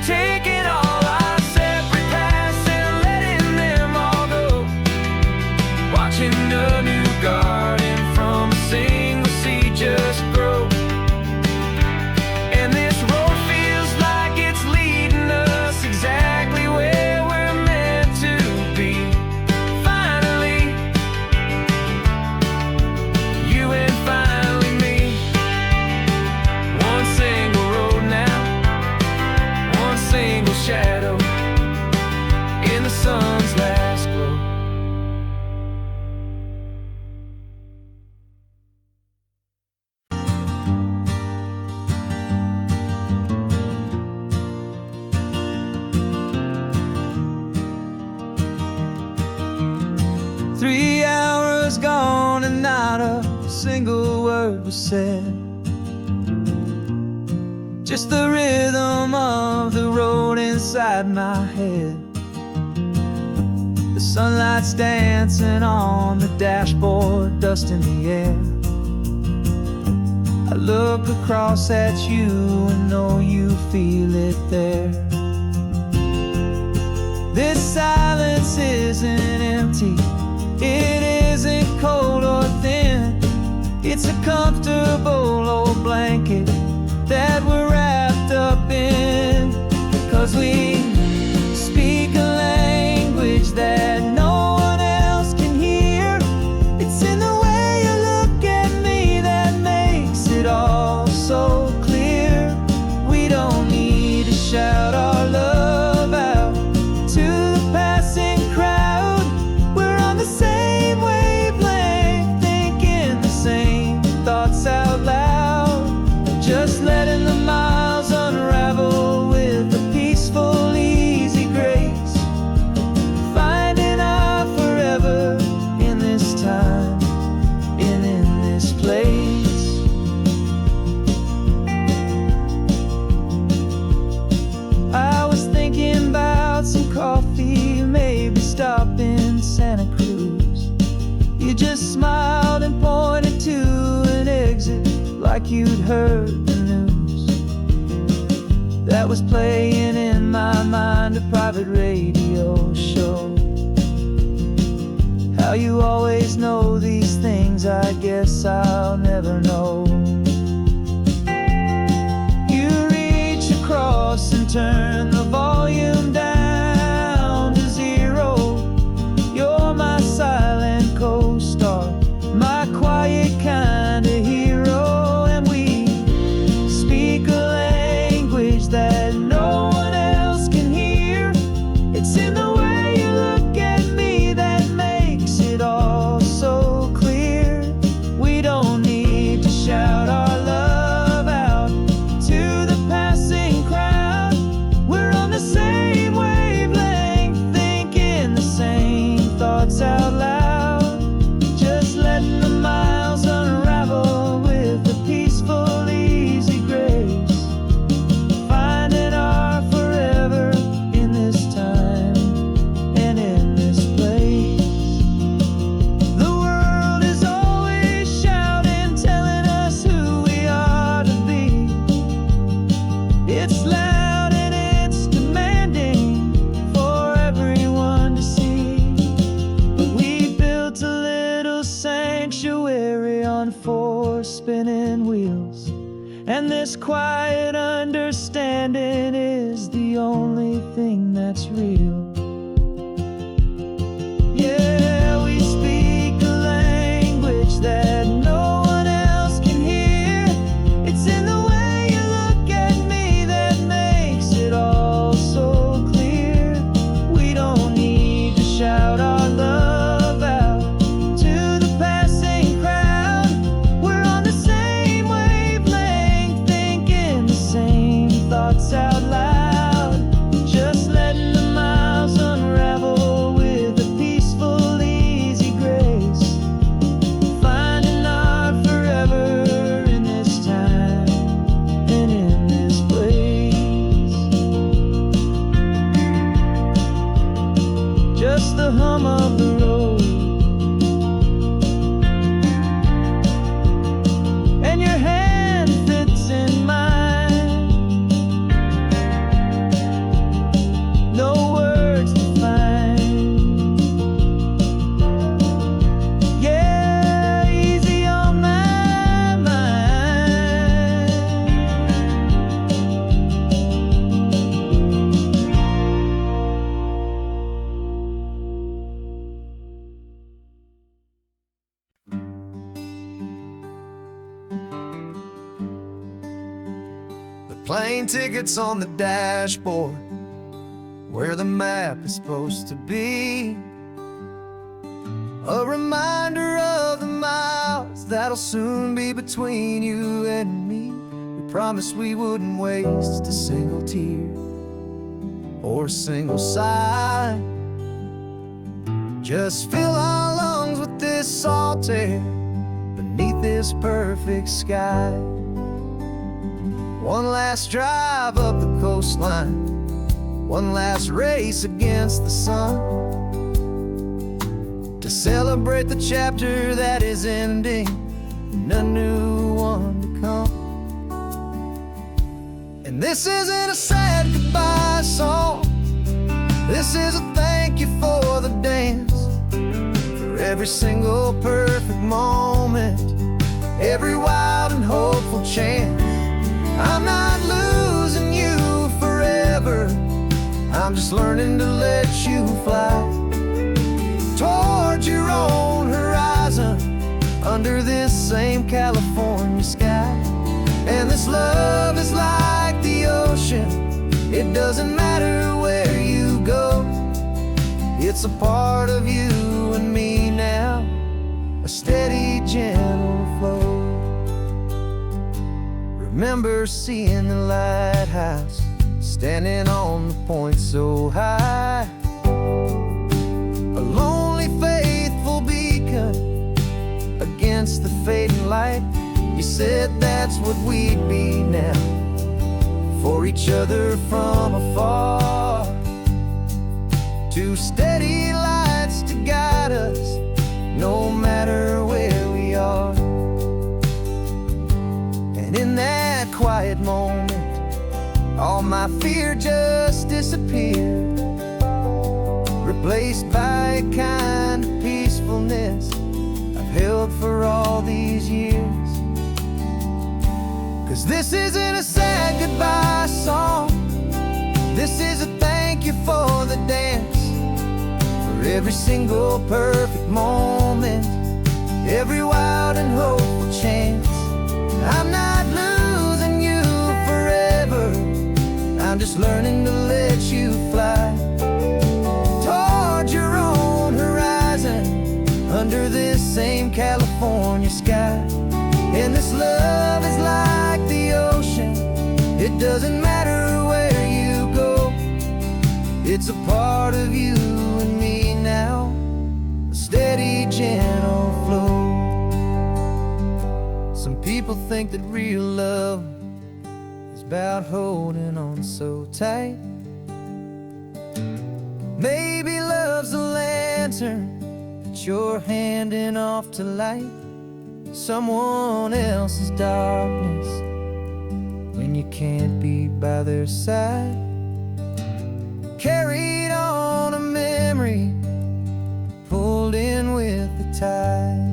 taking all our separate paths and letting them all go. Watching a new garden from a single seed just grow. And this road feels like it's leading us exactly where we're meant to be. Finally, you and finally me. One single road now, one single shadow in the sun's last glow. Three hours gone and not a single word was said. Just the rhythm of the road inside my head. The sunlight's dancing on the dashboard, dust in the air. I look across at you and know you feel it there. This silence isn't empty, it isn't cold or thin. It's a comfortable old blanket that we're wrapped up in. 'Cause we speak a language that no one else can hear. It's in the way you look at me that makes it all so clear. We don't need to shout our love out to the passing crowd. We're on the same wavelength, thinking the same thoughts out loud. Just letting the miles unravel with a peaceful, easy grace. Finding our forever in this time and in this place. I was thinking about some coffee, maybe stop in Santa Cruz. You just smiled and pointed to an exit like you'd heard the news. That was playing in my mind, a private radio show. How you always know these things, I guess I'll never know. You reach across and turn the volume down to zero. You're my silent co-star, my quiet kind of hero. And we speak a language that no one else can hear. It's in the way you look at me that makes it all so clear. We don't need to shout smiles. And this quiet understanding is the only thing that's real. Yeah, we speak a language that no one else can hear. It's in the way you look at me that makes it all so clear. We don't need to shout our love out to the passing crowd. We're on the same wavelength, thinking the same thoughts out loud. Just letting the miles unravel with a peaceful, easy grace. Finding our forever in this time and in this place. Just the hum of the road and your hand fits in mine. No words to find. Yeah, easy on my mind. The plane tickets on the dashboard, where the map is supposed to be. A reminder of the miles that'll soon be between you and me. We promised we wouldn't waste a single tear or a single sigh. Just fill our lungs with this salt air beneath this perfect sky. One last drive up the coastline, one last race against the sun, to celebrate the chapter that is ending and a new one to come. And this isn't a sad goodbye song, this is a thank you for the dance, for every single perfect moment, every wild and hopeful chance. I'm not losing you forever, I'm just learning to let you fly towards your own horizon, under this same California sky. And this love is like the ocean, it doesn't matter where you go, it's a part of you and me now, a steady, gentle flow. Remember seeing the lighthouse, standing on the point so high, a lonely, faithful beacon against the fading light. You said that's what we'd be now, for each other from afar. Two steady lights to guide us, no matter where we are. And in that quiet moment, all my fear just disappeared, replaced by a kind of peacefulness I've held for all these years. 'Cause this isn't a sad goodbye song, this is a thank you for the dance, for every single perfect moment, every wild and hopeful chance. I'm not losing you forever, I'm just learning to let you fly towards your own horizon, under this same California sky. And this love is like the ocean, it doesn't matter where you go, it's a part of you and me now, a steady, gentle flow. Some people think that real love is about holding on so tight. Maybe love's a lantern that you're handing off to light someone else's darkness when you can't be by their side. Carried on a memory, pulled in with the tide.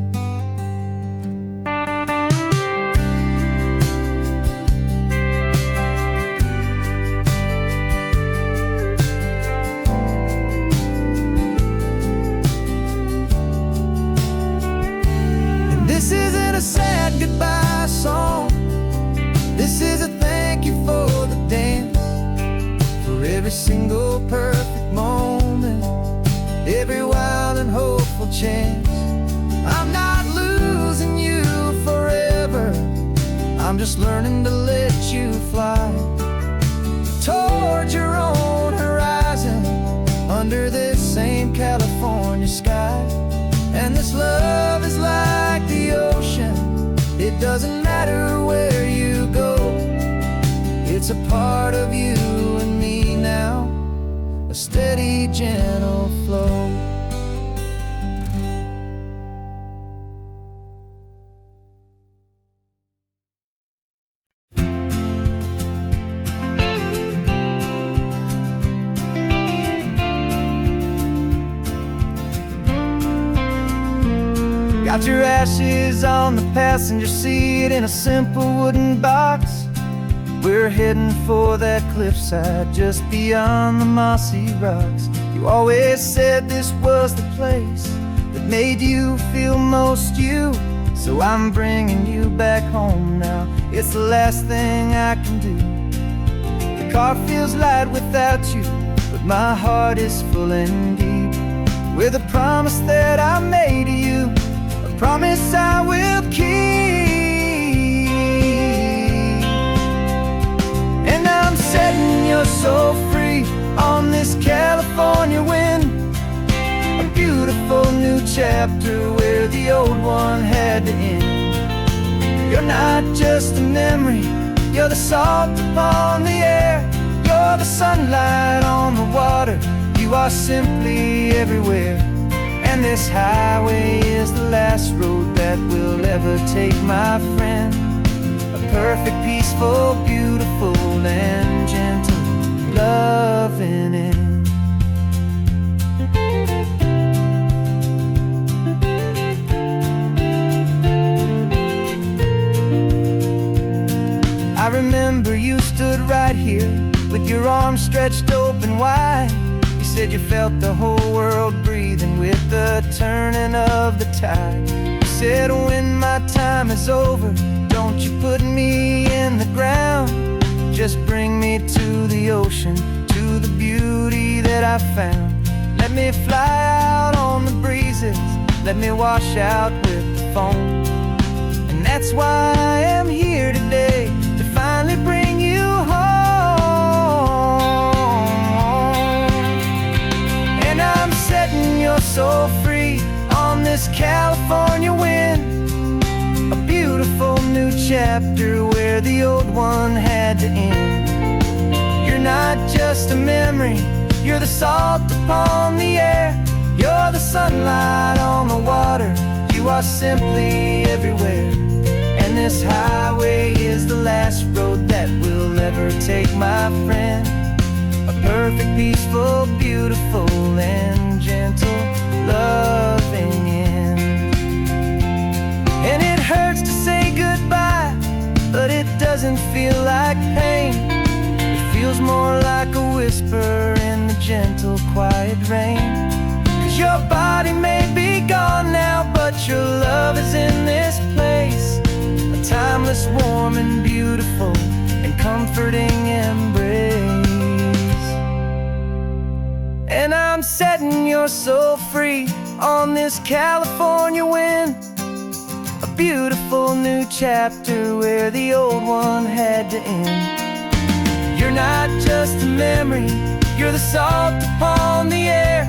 single perfect moment, every wild and hopeful chance. I'm not losing you forever, I'm just learning to let you fly towards your own horizon, under this same California sky. And this love is like the ocean, it doesn't matter where you go, it's a part of you and me now, a steady, gentle flow. Got your ashes on the passenger seat in a simple wooden box. We're heading for that cliffside just beyond the mossy rocks. You always said this was the place that made you feel most you, so I'm bringing you back home now. It's the last thing I can do. The car feels light without you, but my heart is full and deep with a promise that I made to you, a promise I will keep. And I'm setting your soul free on this California wind, a beautiful new chapter where the old one had to end. You're not just a memory, you're the salt upon the air, you're the sunlight on the water, you are simply everywhere. And this highway is the last road that we'll ever take, my friend. A perfect, peaceful, beautiful, and gentle, loving end. I remember you stood right here with your arms stretched open wide. You said you felt the whole world breathing with the turning of the tide. You said when my time is over, don't you put me in the ground, just bring me to the ocean, to the beauty that I found. Let me fly out on the breezes, let me wash out with the foam. And that's why I am here today, to finally bring you home. And I'm setting your soul free on this California wind, a beautiful new chapter where the old one had to end. You're not just a memory, you're the salt upon the air, you're the sunlight on the water, you are simply everywhere. And this highway is the last road that we'll ever take, my friend. A perfect, peaceful, beautiful, and gentle, loving end. And it hurts to say goodbye, but it doesn't feel like pain. It feels more like a whisper in the gentle, quiet rain. 'Cause your body may be gone now, but your love is in this place, a timeless, warm, and beautiful, and comforting embrace. And I'm setting your soul free on this California wind, a beautiful new chapter where the old one had to end. You're not just a memory, you're the salt upon the air,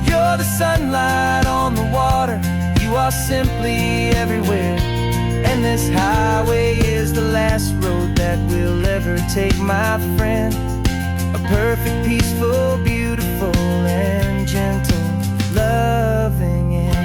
you're the sunlight on the water, you are simply everywhere. And this highway is the last road that we'll ever take, my friend. A perfect, peaceful, beautiful, and gentle, loving end.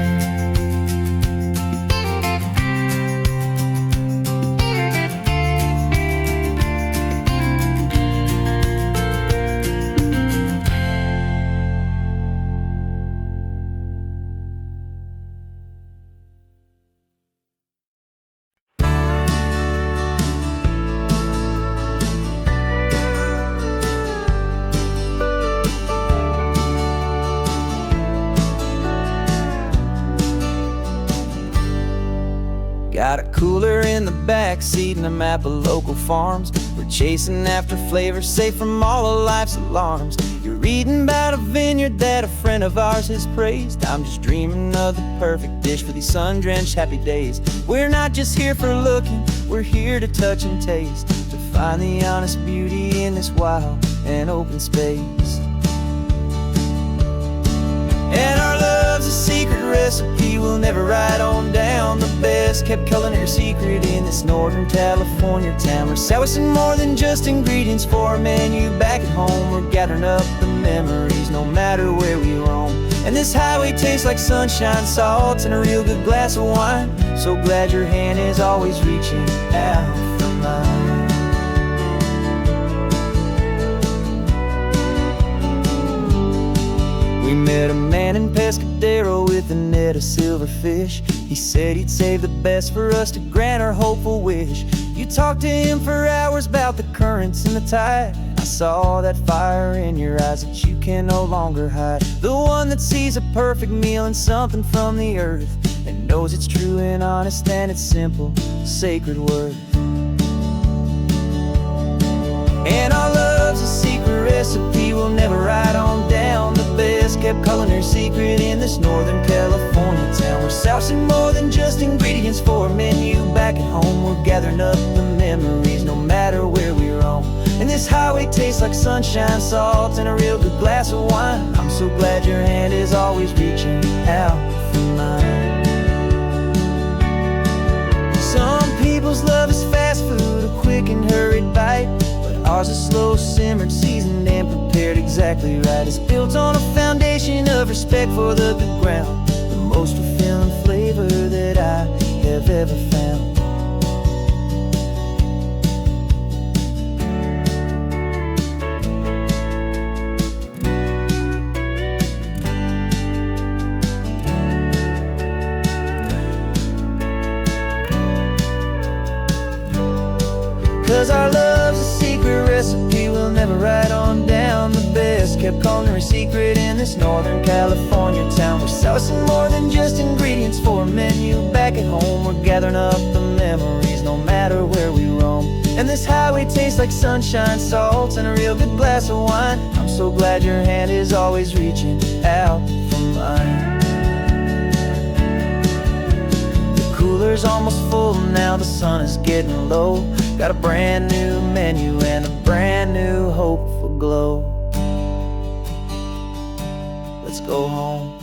Got a cooler in the back seat and a map of local farms, We're chasing after flavors safe from all of life's alarms. You're reading about a vineyard that a friend of ours has praised. I'm just dreaming of the perfect dish for these sun-drenched happy days. We're not just here for looking, we're here to touch and taste, to find the honest beauty in this wild and open space. And our love's a secret recipe we'll never write on down. The best kept culinary secret in this Northern California town. We're sourcing more than just ingredients for a menu back at home. We're gathering up the memories no matter where we roam. And this highway tastes like sunshine, salt, and a real good glass of wine. So glad your hand is always reaching out for mine. We met a man in Pescadero with a net of silverfish. He said he'd save the best for us to grant our hopeful wish. You talked to him for hours about the currents and the tide. I saw that fire in your eyes that you can no longer hide. The one that sees a perfect meal and something from the earth, and knows it's true and honest and it's simple, sacred worth. And our love's a secret recipe we'll never write on down. The best kept culinary secret in this Northern California town. We're sourcing more than just ingredients for a menu back at home. We're gathering up the memories no matter where we roam. And this highway tastes like sunshine, salt, and a real good glass of wine. I'm so glad your hand is always reaching out for mine. Some people's love is fast food, a quick and hurried bite. Ours is slow simmered, seasoned, and prepared exactly right. It's built on a foundation of respect for the good ground, the most fulfilling flavor that I have ever found. 'Cause our love's a secret recipe we'll never write on down. The best kept culinary secret in this Northern California town. We're sourcing more than just ingredients for a menu back at home. We're gathering up the memories no matter where we roam. And this highway tastes like sunshine, salt, and a real good glass of wine. I'm so glad your hand is always reaching out for mine. Cooler's almost full now, the sun is getting low. Got a brand new menu and a brand new hopeful glow. Let's go home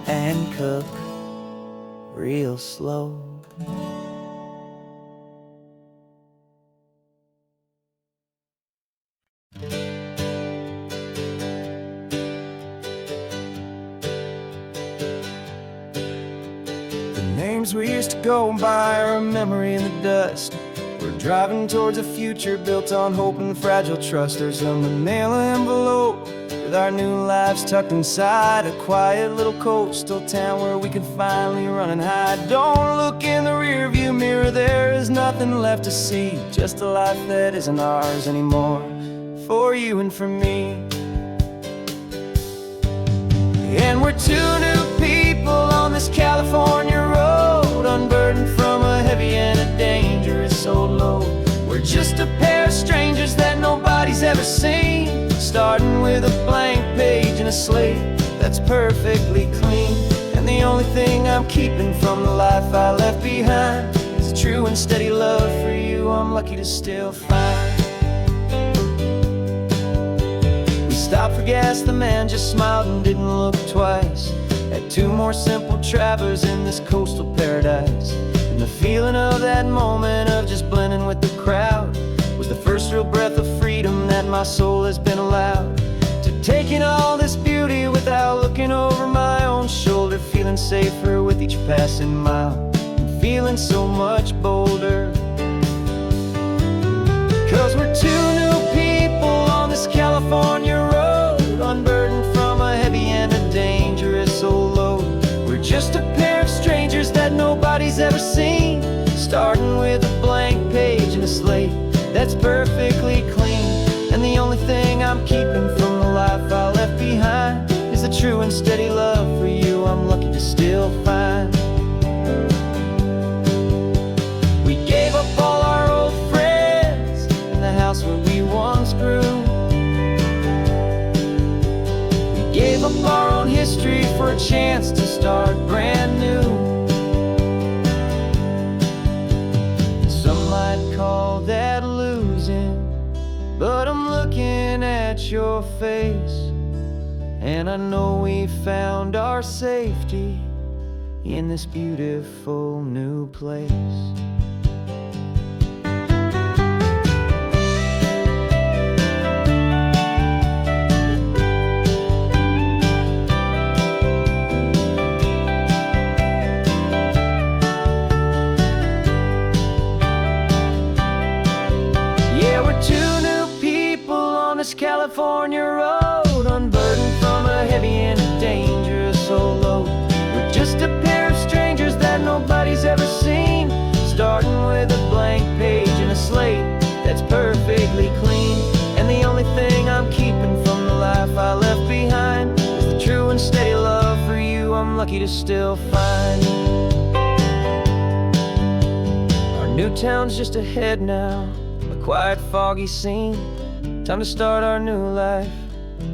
and cook real slow. Names we used to go by are a memory in the dust. We're driving towards a future built on hope and fragile trust. There's a manila envelope with our new lives tucked inside, a quiet little coastal town where we can finally run and hide. Don't look in the rearview mirror, there is nothing left to see, just a life that isn't ours anymore, for you and for me. And we're two new people on this California road, unburdened from a heavy and a dangerous old load. We're just a pair of strangers that nobody's ever seen, starting with a blank page and a slate that's perfectly clean. And the only thing I'm keeping from the life I left behind is a true and steady love for you I'm lucky to still find. Stopped for gas, the man just smiled and didn't look twice. Had two more simple travelers in this coastal paradise. And the feeling of that moment of just blending with the crowd was the first real breath of freedom that my soul has been allowed to take in all this beauty without looking over my own shoulder. Feeling safer with each passing mile and feeling so much bolder. 'Cause we're two new people on this California road, unburdened from a heavy and a dangerous old load. We're just a pair of strangers that nobody's ever seen, starting with a blank page and a slate that's perfectly clean. And the only thing I'm keeping from the life I left behind is the true and steady love for you I'm lucky to still find. We gave up all our old friends, and a chance to start brand new. Some might call that losing, but I'm looking at your face, and I know we found our safety in this beautiful new place. Yeah, we're two new people on this California road, unburdened from a heavy and a dangerous old load. We're just a pair of strangers that nobody's ever seen, starting with a blank page and a slate that's perfectly clean. And the only thing I'm keeping from the life I left behind is the true and steady love for you I'm lucky to still find. Our new town's just ahead now, a quiet, foggy scene. Time to start our new life,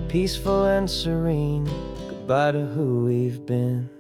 peaceful and serene. Goodbye to who we've been.